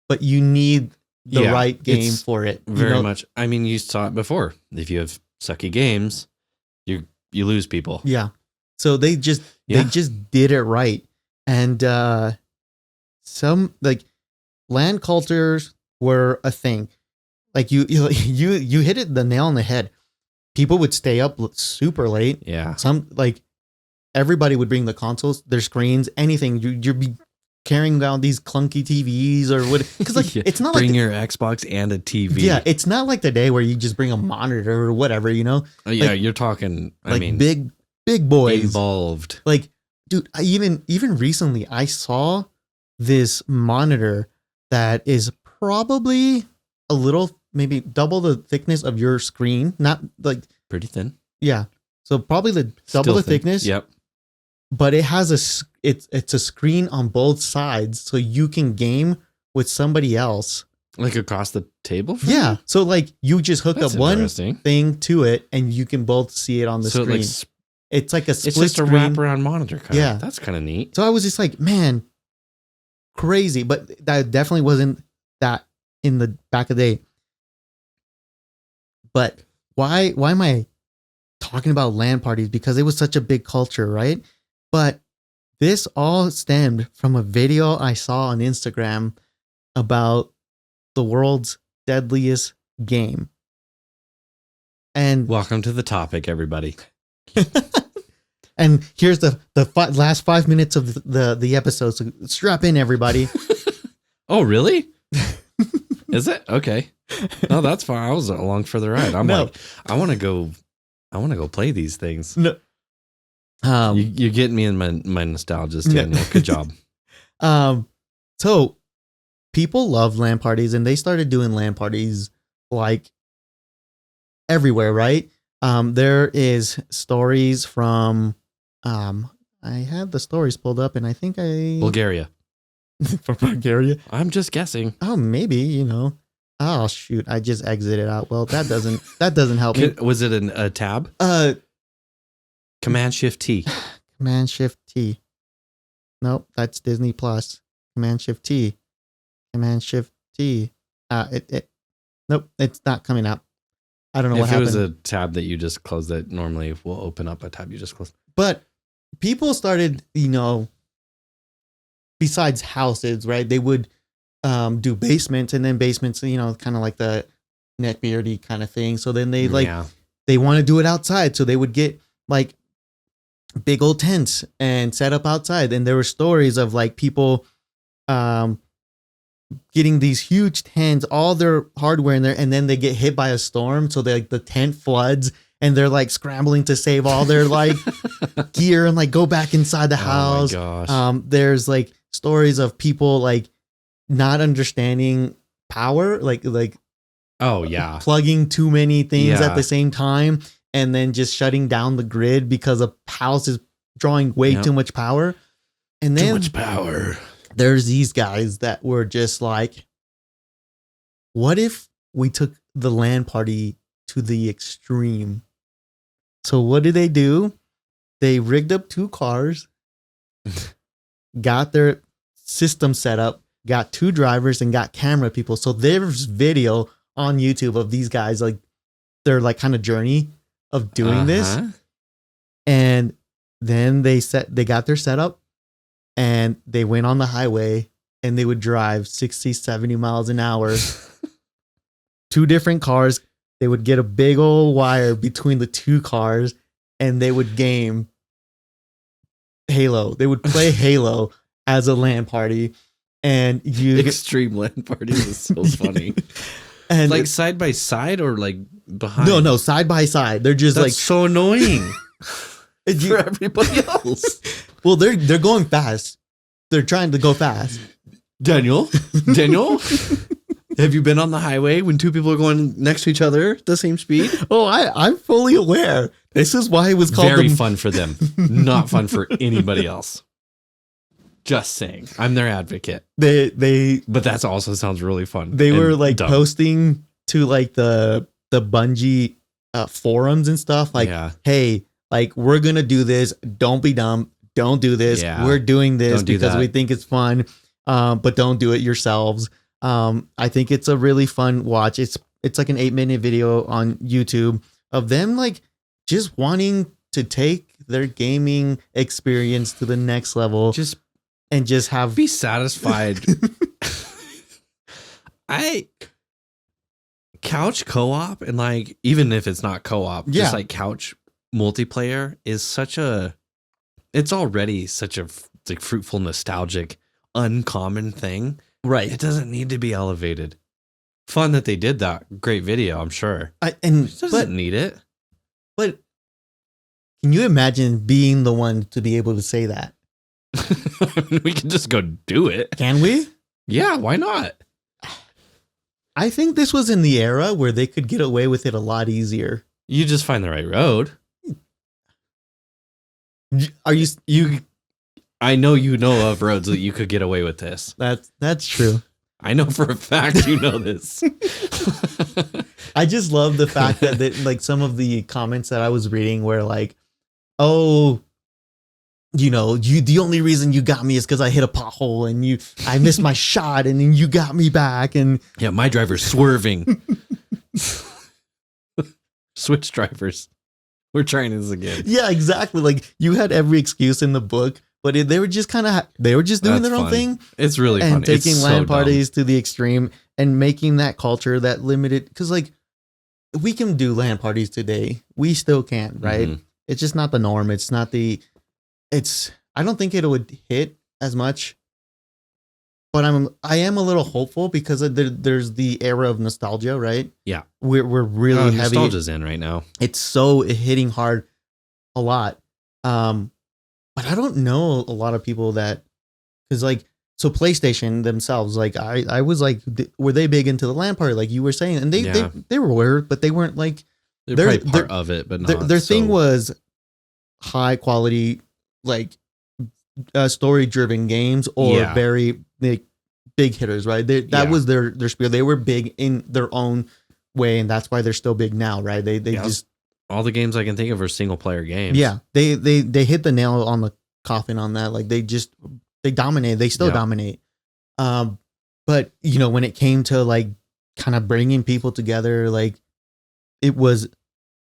but you need the right game for it. Very much. I mean, you saw it before. If you have sucky games, you lose people. Yeah. So they just did it right. And some like LAN cultures were a thing. Like you hit it the nail on the head. People would stay up super late. Yeah. Some like everybody would bring the consoles, their screens, anything. You'd be carrying down these clunky TVs or what? Because like it's not bring your Xbox and a TV. Yeah, it's not like the day where you just bring a monitor or whatever. Yeah, like, you're talking. I mean, big boys involved. Like, dude, even recently I saw this monitor that is probably a little, maybe double the thickness of your screen. Not like pretty thin. Yeah. So probably double the thickness. Yep. But it has it's a screen on both sides, so you can game with somebody else. Like across the table? Yeah. So like you just hook up one thing to it and you can both see it on the screen. It's like a split screen. It's just a wraparound monitor. Yeah. That's kind of neat. So I was just like, man, crazy. But that definitely wasn't that in the back of the day. But why am I talking about LAN parties? Because it was such a big culture, right? But this all stemmed from a video I saw on Instagram about the world's deadliest game. And welcome to the topic, everybody. And here's the last 5 minutes of the episode. So strap in, everybody. Oh, really? Is it? Okay. No, that's fine. I was along for the ride. I'm like, I want to go play these things. No. You're getting me in my nostalgia, Daniel. Good job. So people love LAN parties, and they started doing LAN parties like everywhere, right? There is stories from I have the stories pulled up, and I think Bulgaria. from Bulgaria. I'm just guessing. Oh, maybe, you know. Oh shoot, I just exited out. Well, that doesn't help me. Was it a tab? Command Shift T. Command Shift T. Nope, that's Disney Plus. Command Shift T. Command Shift T. Nope, it's not coming up. I don't know what happened. If it was a tab that you just closed, that normally will open up a tab you just closed. But people started, you know, besides houses, right? They would do basements, and then basements, you know, kind of like the neckbeardy kind of thing. So then they they want to do it outside. So they would get like big old tents and set up outside. And there were stories of like people getting these huge tents, all their hardware in there, and then they get hit by a storm. So the tent floods, and they're like scrambling to save all their like gear and like go back inside the house. Oh my gosh. There's like stories of people like not understanding power, like oh yeah, plugging too many things at the same time, and then just shutting down the grid because a house is drawing way too much power. And then too much power. There's these guys that were just like, what if we took the LAN party to the extreme? So what did they do? They rigged up 2 cars, got their system set up, got 2 drivers, and got camera people. So there's video on YouTube of these guys, like their like kind of journey of doing this. And then they got their setup, and they went on the highway, and they would drive 60, 70 miles an hour. 2 different cars. They would get a big old wire between the 2 cars, and they would game Halo. They would play Halo as a LAN party. And extreme LAN parties is so funny. And like side by side or like behind? No, side by side. They're just like so annoying for everybody else. Well, they're going fast. They're trying to go fast. Daniel, have you been on the highway when 2 people are going next to each other at the same speed? Oh, I'm fully aware. This is why it was called very fun for them, not fun for anybody else. Just saying, I'm their advocate. But that also sounds really fun. They were like posting to like the Bungie forums and stuff. Like, hey, like we're gonna do this. Don't be dumb. Don't do this. We're doing this because we think it's fun. But don't do it yourselves. I think it's a really fun watch. It's like an 8-minute video on YouTube of them like just wanting to take their gaming experience to the next level. Just be satisfied. Couch co-op, and like even if it's not co-op, just like couch multiplayer is it's already such a like fruitful, nostalgic, uncommon thing. Right. It doesn't need to be elevated. Fun that they did that. Great video, I'm sure. It doesn't need it. But can you imagine being the one to be able to say that? We can just go do it. Can we? Yeah, why not? I think this was in the era where they could get away with it a lot easier. You just find the right road. I know you know of roads that you could get away with this. That's true. I know for a fact you know this. I just love the fact that like some of the comments that I was reading were like, oh, you know, the only reason you got me is because I hit a pothole and I missed my shot and then you got me back. And yeah, my driver's swerving. Switch drivers. We're trying this again. Yeah, exactly. Like you had every excuse in the book, but they were just doing their own thing. It's really fun. And taking LAN parties to the extreme and making that culture that limited, because like we can do LAN parties today. We still can, right? Mm-hmm. It's just not the norm. It's not I don't think it would hit as much, but I am a little hopeful because there's the era of nostalgia, right? Yeah. We're really heavy. Nostalgia's in right now. It's so hitting hard a lot. But I don't know a lot of people that, because like so PlayStation themselves, like I was like, were they big into the LAN party, like you were saying? And they were, but they weren't like they're probably part of it, but not. Their thing was high quality, like story driven games or very like, big hitters, right? That was their spiel. They were big in their own way, and that's why they're still big now, right? They just all the games I can think of are single player games. Yeah, they hit the nail on the coffin on that. Like they dominate. They still dominate. But you know, when it came to like kind of bringing people together, like it was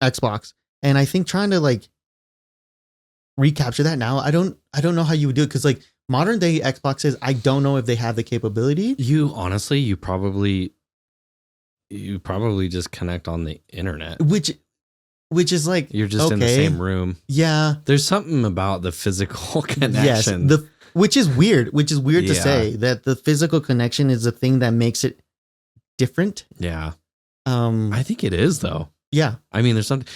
Xbox, and I think trying to like recapture that now, I don't know how you would do it, because like modern day Xboxes, I don't know if they have the capability. You probably just connect on the internet, which is like you're just in the same room. Yeah, there's something about the physical connection. Yes, which is weird to say that the physical connection is the thing that makes it different. Yeah, I think it is though. Yeah, I mean, there's something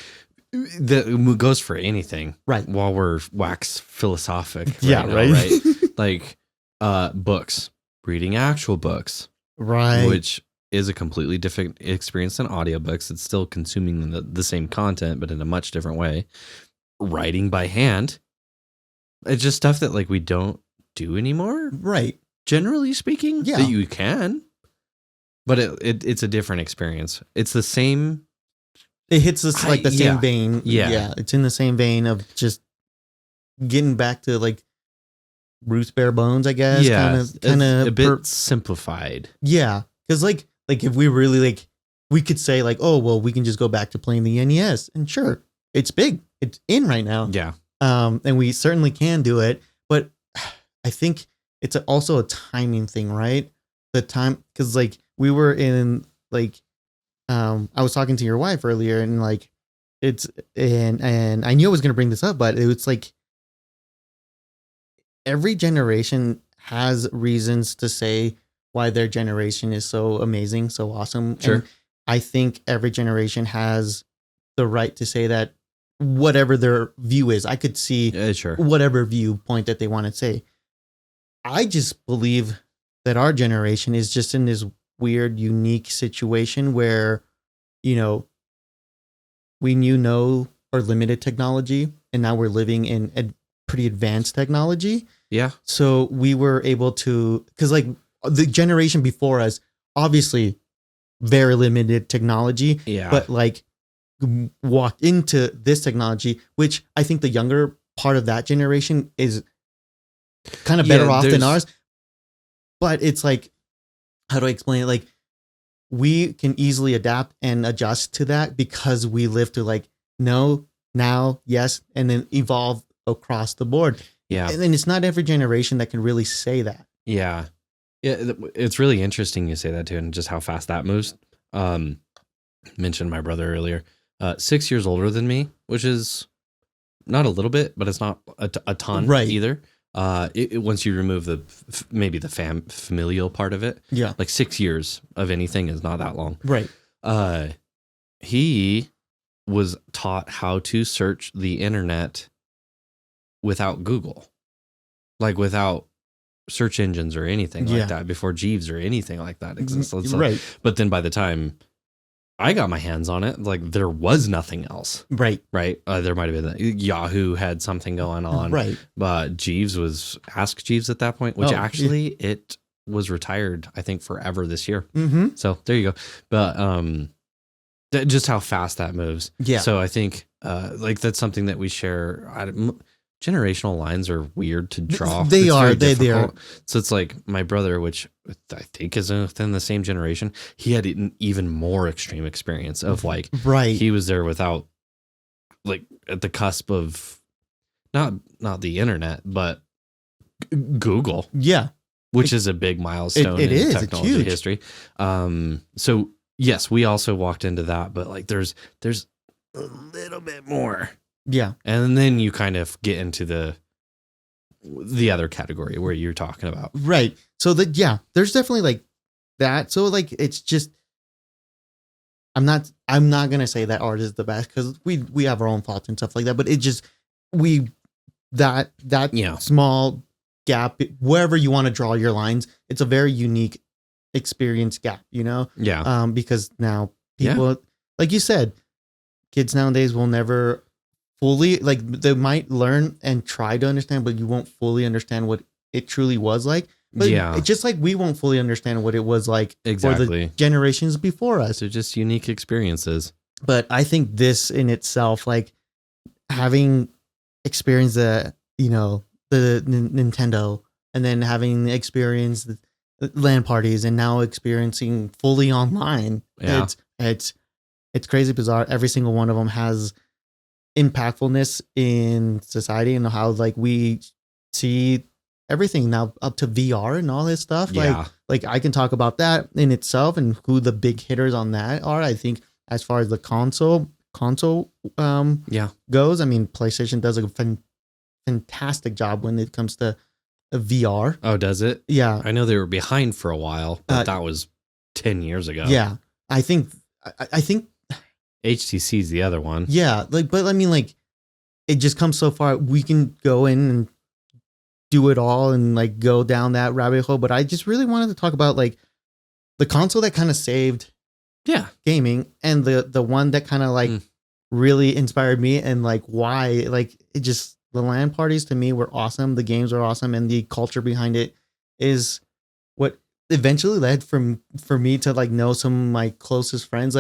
that goes for anything, right? While we're wax philosophic, right? Like books, reading actual books, right? Which is a completely different experience than audiobooks. It's still consuming the same content, but in a much different way. Writing by hand, it's just stuff that like we don't do anymore, right? Generally speaking, that you can, but it's a different experience. It's the same. It hits us like the same vein. Yeah, it's in the same vein of just getting back to like roots, bare bones, I guess. Yeah, kind of a bit simplified. Yeah, because like if we really like, we could say like, oh well, we can just go back to playing the NES, and sure, it's big, it's in right now. Yeah, and we certainly can do it, but I think it's also a timing thing, right? The time, because like we were in like. I was talking to your wife earlier, and like and I knew I was going to bring this up, but it was like every generation has reasons to say why their generation is so amazing, so awesome. Sure. And I think every generation has the right to say that whatever their view is. I could see whatever viewpoint that they want to say. I just believe that our generation is just in this weird, unique situation where, you know, we knew no or limited technology, and now we're living in a pretty advanced technology. Yeah. So we were able to, because like the generation before us, obviously very limited technology. Yeah. But like walked into this technology, which I think the younger part of that generation is kind of better off than ours. But it's like, how do I explain it? Like, we can easily adapt and adjust to that because we live to like, no, now, yes, and then evolve across the board. Yeah. And then it's not every generation that can really say that. Yeah. Yeah. It's really interesting you say that too, and just how fast that moves. Mentioned my brother earlier, 6 years older than me, which is not a little bit, but it's not a ton either. Once you remove maybe the familial part of it, like 6 years of anything is not that long, right? He was taught how to search the internet without Google, like without search engines or anything like that, before Jeeves or anything like that exists. Right. But then by the time I got my hands on it, like there was nothing else. Right. There might have been Yahoo had something going on. Right. But Jeeves was Ask Jeeves at that point, which it was retired, I think, forever this year. Mm-hmm. So there you go. But just how fast that moves. Yeah. So I think like that's something that we share. Generational lines are weird to draw. They are. So it's like my brother, which I think is within the same generation. He had an even more extreme experience of like, he was there without, like, at the cusp of not the internet, but Google. Yeah. Which is a big milestone in technology history. So yes, we also walked into that, but like there's a little bit more. Yeah. And then you kind of get into the other category where you're talking about. Right. So there's definitely like that. So like, it's just, I'm not going to say that art is the best, because we have our own faults and stuff like that, but it just, that small gap wherever you want to draw your lines. It's a very unique experience gap, you know? Yeah. Because now people, like you said, kids nowadays will never fully, like, they might learn and try to understand, but you won't fully understand what it truly was like. But it's just like we won't fully understand what it was like for the generations before us. They're just unique experiences. But I think this in itself, like having experienced the Nintendo, and then having experienced the LAN parties, and now experiencing fully online, it's crazy bizarre. Every single one of them has impactfulness in society, and how like we see everything now up to VR and all this stuff. Like I can talk about that in itself and who the big hitters on that are. I think as far as the console goes, I mean, PlayStation does a fantastic job when it comes to VR. Oh, does it? Yeah. I know they were behind for a while, but that was 10 years ago. Yeah. I think HTC is the other one. Yeah. Like, but I mean, like, it just comes so far. We can go in and do it all and like go down that rabbit hole. But I just really wanted to talk about like the console that kind of saved gaming, and the one that kind of like really inspired me, and like why, like it just, the LAN parties to me were awesome. The games were awesome, and the culture behind it is what eventually led for me to like know some of my closest friends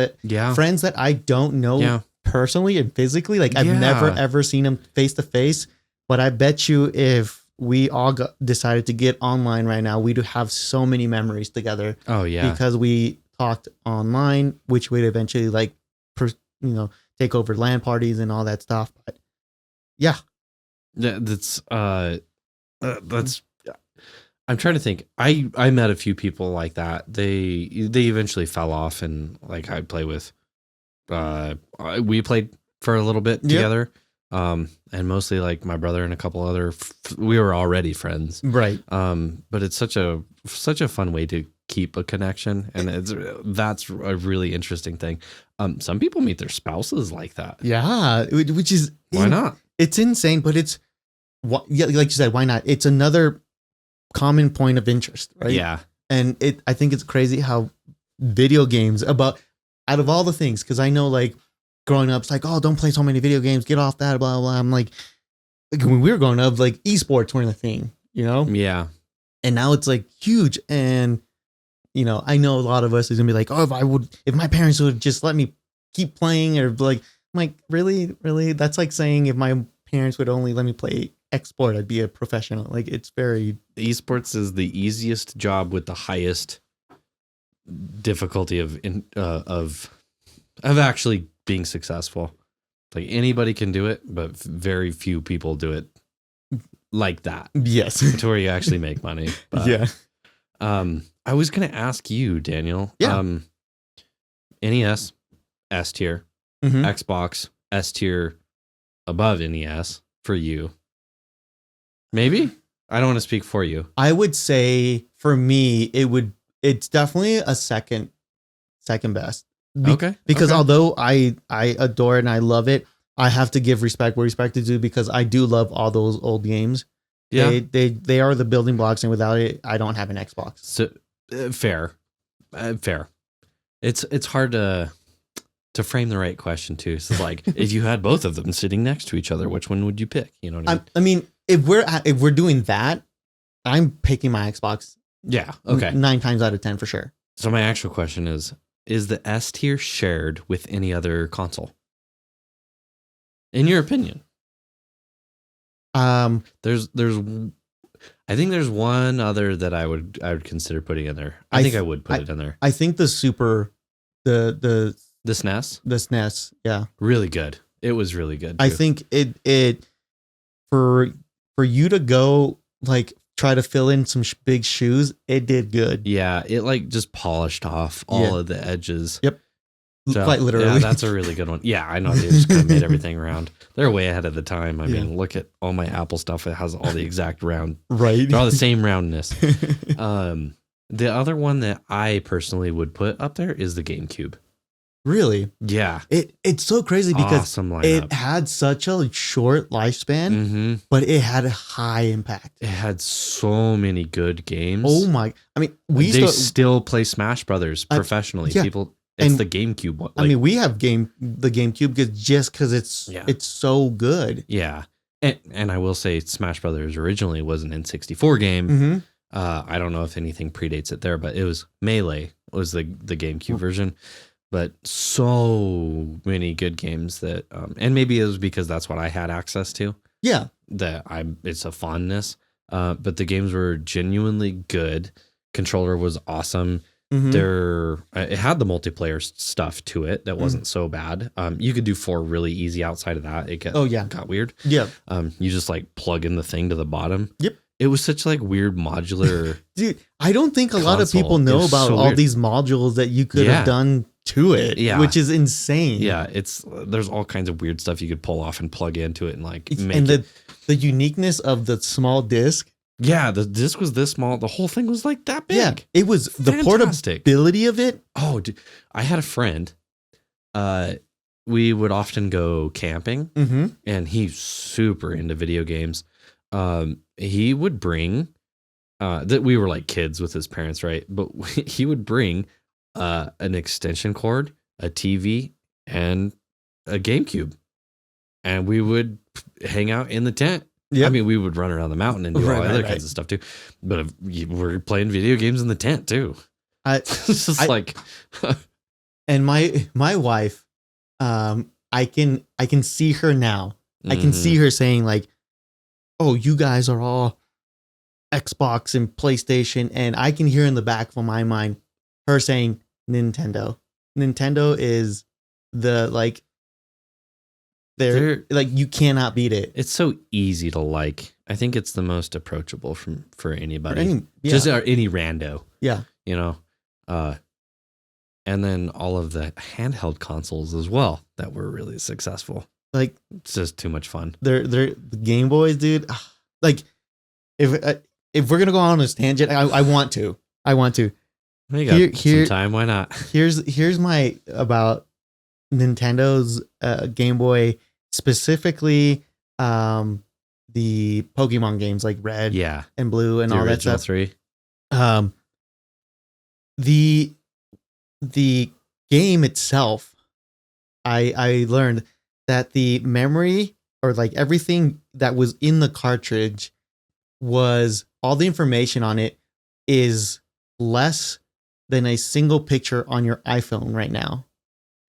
friends that I don't know personally and physically. Like I've never ever seen them face to face, but I bet you if we all decided to get online right now, we'd have so many memories together. Oh yeah, because we talked online, which would eventually like take over LAN parties and all that stuff. But yeah, that's I'm trying to think. I met a few people like that. They eventually fell off, and like I play with. We played for a little bit together. And mostly like my brother and a couple other, we were already friends. Right. But it's such a fun way to keep a connection. And that's a really interesting thing. Some people meet their spouses like that. Yeah. Which is, why not? It's insane, but it's, like you said, why not? It's another common point of interest, right? Yeah. And I think it's crazy how video games out of all the things, because I know like, growing up, it's like, oh, don't play so many video games, get off that, blah, blah. I'm like when we were growing up, like esports weren't a thing, you know? Yeah. And now it's like huge. And, I know a lot of us is gonna be like, oh, if my parents would just let me keep playing, or like, I'm like, really? That's like saying if my parents would only let me play X-Sport, I'd be a professional. Like it's very. Esports is the easiest job with the highest difficulty of actually being successful. Like anybody can do it, but very few people do it like that. Yes. To where you actually make money. But, yeah. I was going to ask you, Daniel. Yeah. NES, S tier. Mm-hmm. Xbox, S tier above NES for you. Maybe? I don't want to speak for you. I would say for me, it's definitely a second best. Because although I adore it and I love it, I have to give respect where respect is due, because I do love all those old games. Yeah, they are the building blocks, and without it, I don't have an Xbox. So fair. It's hard to frame the right question too. So like, if you had both of them sitting next to each other, which one would you pick? You know what I mean? If we're doing that, I'm picking my Xbox. Yeah. Okay. 9 times out of 10 for sure. So my actual question is the S tier shared with any other console? In your opinion? There's I think there's one other that I would consider putting in there. I think I would put it in there. I think the SNES? The SNES, yeah. Really good. It was really good too. I think it for you to go like try to fill in some big shoes, it did good. Yeah, it like just polished off all of the edges. Yep. So, quite literally. Yeah, that's a really good one. Yeah, I know. They just kind of made everything round. They're way ahead of the time. I mean, look at all my Apple stuff. It has all the exact round. Right. They're all the same roundness. The other one that I personally would put up there is the GameCube. Really? Yeah. It's so crazy because Awesome lineup. it had such a short lifespan, but it had a high impact. It had so many good games. Oh my! I mean, they still play Smash Brothers professionally. Yeah. People, it's the GameCube one. I mean, we have the GameCube because it's so good. Yeah, and I will say Smash Brothers originally was an N64 game. Mm-hmm. I don't know if anything predates it there, but it was Melee was the GameCube version. But so many good games that, and maybe it was because that's what I had access to. Yeah, it's a fondness. But the games were genuinely good. Controller was awesome. Mm-hmm. It had the multiplayer stuff to it that wasn't so bad. You could do 4 really easy outside of that. It got weird. Yeah. You just like plug in the thing to the bottom. Yep. It was such like weird modular. Dude, I don't think a lot of people know about all these modules that you could have done to it, which is insane. Yeah, there's all kinds of weird stuff you could pull off and plug into it and like the uniqueness of the small disc. Yeah, the disc was this small. The whole thing was like that big. Yeah, it was fantastic. The portability of it. Oh, dude, I had a friend. We would often go camping, and he's super into video games. He would bring that we were like kids with his parents, right? But he would bring an extension cord, a TV, and a GameCube, and we would hang out in the tent. Yeah, I mean, we would run around the mountain and do all other kinds of stuff too. But we're playing video games in the tent too. It's just like, and my wife, I can see her now. I can see her saying like, "Oh, you guys are all Xbox and PlayStation," and I can hear in the back of my mind her saying Nintendo. Nintendo is the they're like you cannot beat it. It's so easy to like. I think it's the most approachable for anybody. Just any rando. Yeah. You know. And then all of the handheld consoles as well that were really successful. Like it's just too much fun. They're the Game Boys, dude. Like if we're gonna go on this tangent, I want to. You got some time. Why not? Here's my about Nintendo's Game Boy, specifically the Pokemon games like Red, and Blue, and all that stuff. 3. The game itself, I learned that the memory or like everything that was in the cartridge was all the information on it is less than a single picture on your iPhone right now.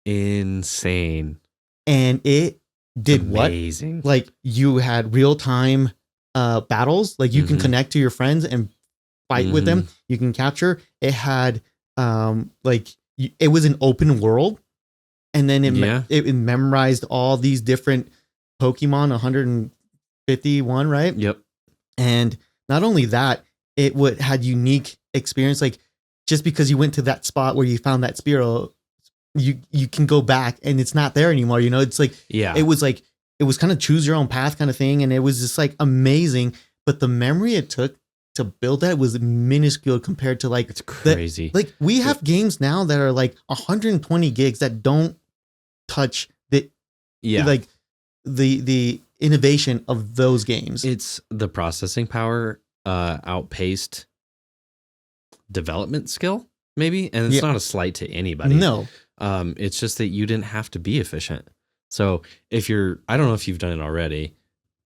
Insane. And it did amazing. What? Like you had real time battles, like you can connect to your friends and fight with them. You can capture. It had it was an open world, and then it memorized all these different Pokemon, 151, right? Yep. And not only that, it had unique experience. Like just because you went to that spot where you found that Spearow, you can go back and it's not there anymore. You know, it's like it was kind of choose your own path kind of thing, and it was just like amazing. But the memory it took to build that was minuscule compared to like it's crazy. Like we have games now that are like 120 gigs that don't touch the the innovation of those games. It's the processing power outpaced development skill, maybe, and it's not a slight to anybody. No, it's just that you didn't have to be efficient. So I don't know if you've done it already.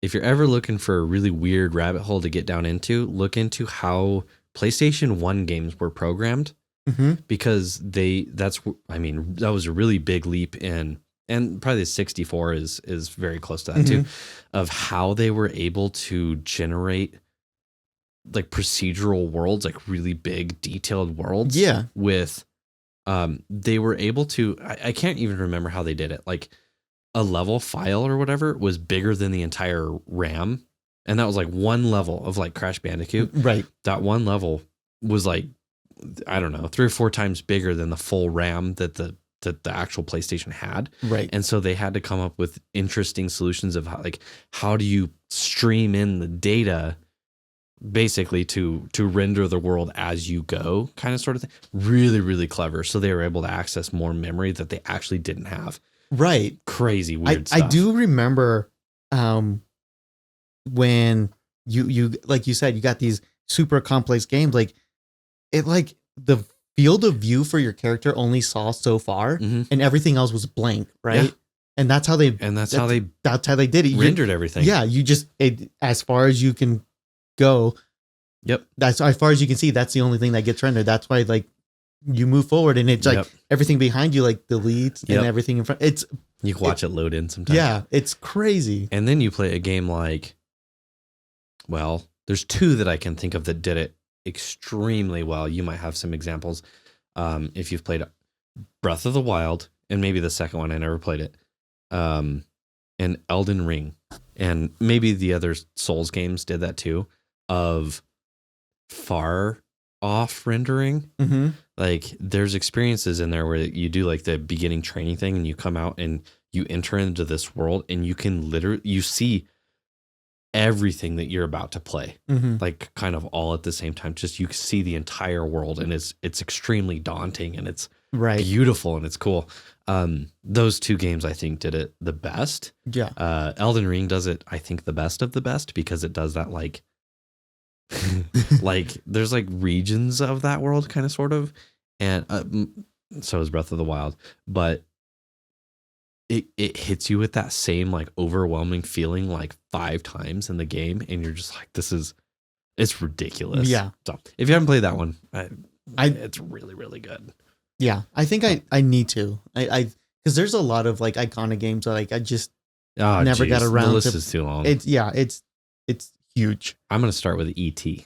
If you're ever looking for a really weird rabbit hole to get down into, look into how PlayStation 1 games were programmed, because that was a really big leap in, and probably the 64 is very close to that too, of how they were able to generate like procedural worlds, like really big detailed worlds. Yeah. With, they were able to, I can't even remember how they did it. Like, a level file or whatever was bigger than the entire RAM. And that was like one level of like Crash Bandicoot. Right. That one level was like, I don't know, 3 or 4 times bigger than the full RAM that the actual PlayStation had. Right. And so they had to come up with interesting solutions of how do you stream in the data basically to render the world as you go, kind of sort of thing. Really, really clever. So they were able to access more memory that they actually didn't have. Right. Crazy weird stuff. I do remember when you like you said, you got these super complex games, like the field of view for your character only saw so far, and everything else was blank, right? Yeah. And that's how they did it. Rendered everything. Yeah, you just as far as you can go. Yep. That's as far as you can see. That's the only thing that gets rendered. That's why like you move forward and it's like everything behind you like deletes and everything in front. You can watch it load in sometimes. Yeah, it's crazy. And then you play a game like, well, there's two that I can think of that did it extremely well. You might have some examples. If you've played Breath of the Wild, and maybe the second one, I never played it, and Elden Ring, and maybe the other Souls games did that too, of far off rendering. Like there's experiences in there where you do like the beginning training thing and you come out and you enter into this world and you can you see everything that you're about to play, like kind of all at the same time. Just you see the entire world, and it's extremely daunting, and it's beautiful, and it's cool. Those two games I think did it the best. Yeah. Elden Ring does it, I think, the best of the best, because it does that like like there's like regions of that world, kind of sort of, and so is Breath of the Wild, but it hits you with that same like overwhelming feeling like 5 times in the game, and you're just like, it's ridiculous. Yeah. So if you haven't played that one, it's really, really good. Yeah. I think I need to. I because there's a lot of like iconic games that like I just never got around. The list is too long. It's huge. I'm gonna start with E.T.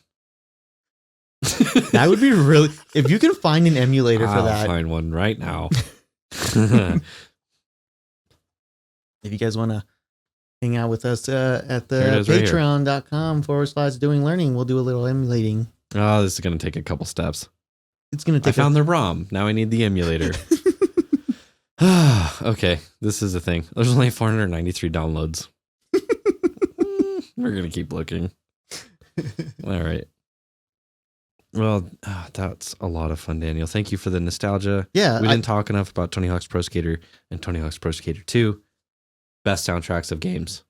That would be really, if you can find an emulator for that. I'll find one right now. If you guys want to hang out with us at the patreon.com/doing learning, we'll do a little emulating. Oh, this is going to take a couple steps. It's going to take I found the ROM. Now I need the emulator. Okay, this is the thing. There's only 493 downloads. We're going to keep looking. All right. Well, that's a lot of fun, Daniel. Thank you for the nostalgia. Yeah. We didn't talk enough about Tony Hawk's Pro Skater and Tony Hawk's Pro Skater 2. Best soundtracks of games.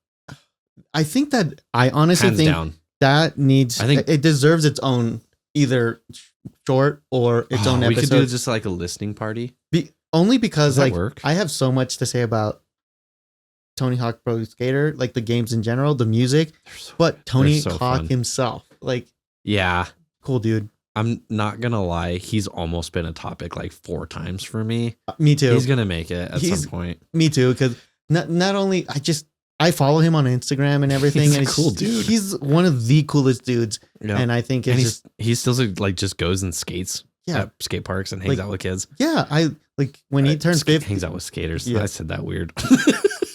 I think that I honestly Hands think down. That needs, I think it deserves its own either short or its own episode. We could do just like a listening party. Only because like work? I have so much to say about Tony Hawk Pro Skater, like the games in general, the music, but Tony Hawk himself, like, yeah, cool dude. I'm not gonna lie, he's almost been a topic like 4 times for me. Me too. He's gonna make it at some point. Me too, because not only I follow him on Instagram and everything. He's and a cool dude. He's one of the coolest dudes. Yeah. And I think he still like just goes and skates at skate parks and hangs out with kids. Yeah. I like when he turned 50. Hangs out with skaters. Yeah. I said that weird.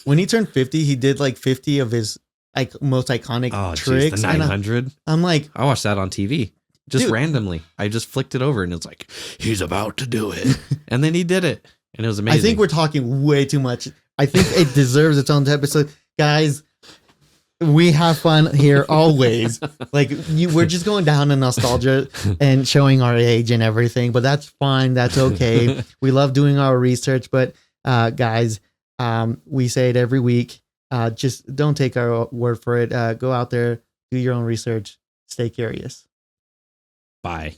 When he turned 50, he did like 50 of his like most iconic tricks. The 900. I'm like, I watched that on TV. Just randomly. I just flicked it over and it's like, he's about to do it. And then he did it. And it was amazing. I think we're talking way too much. I think it deserves its own episode. Guys, we have fun here always. Like we're just going down in nostalgia and showing our age and everything, but that's fine. That's okay. We love doing our research, but guys, we say it every week. Just don't take our word for it. Go out there, do your own research, stay curious. Bye.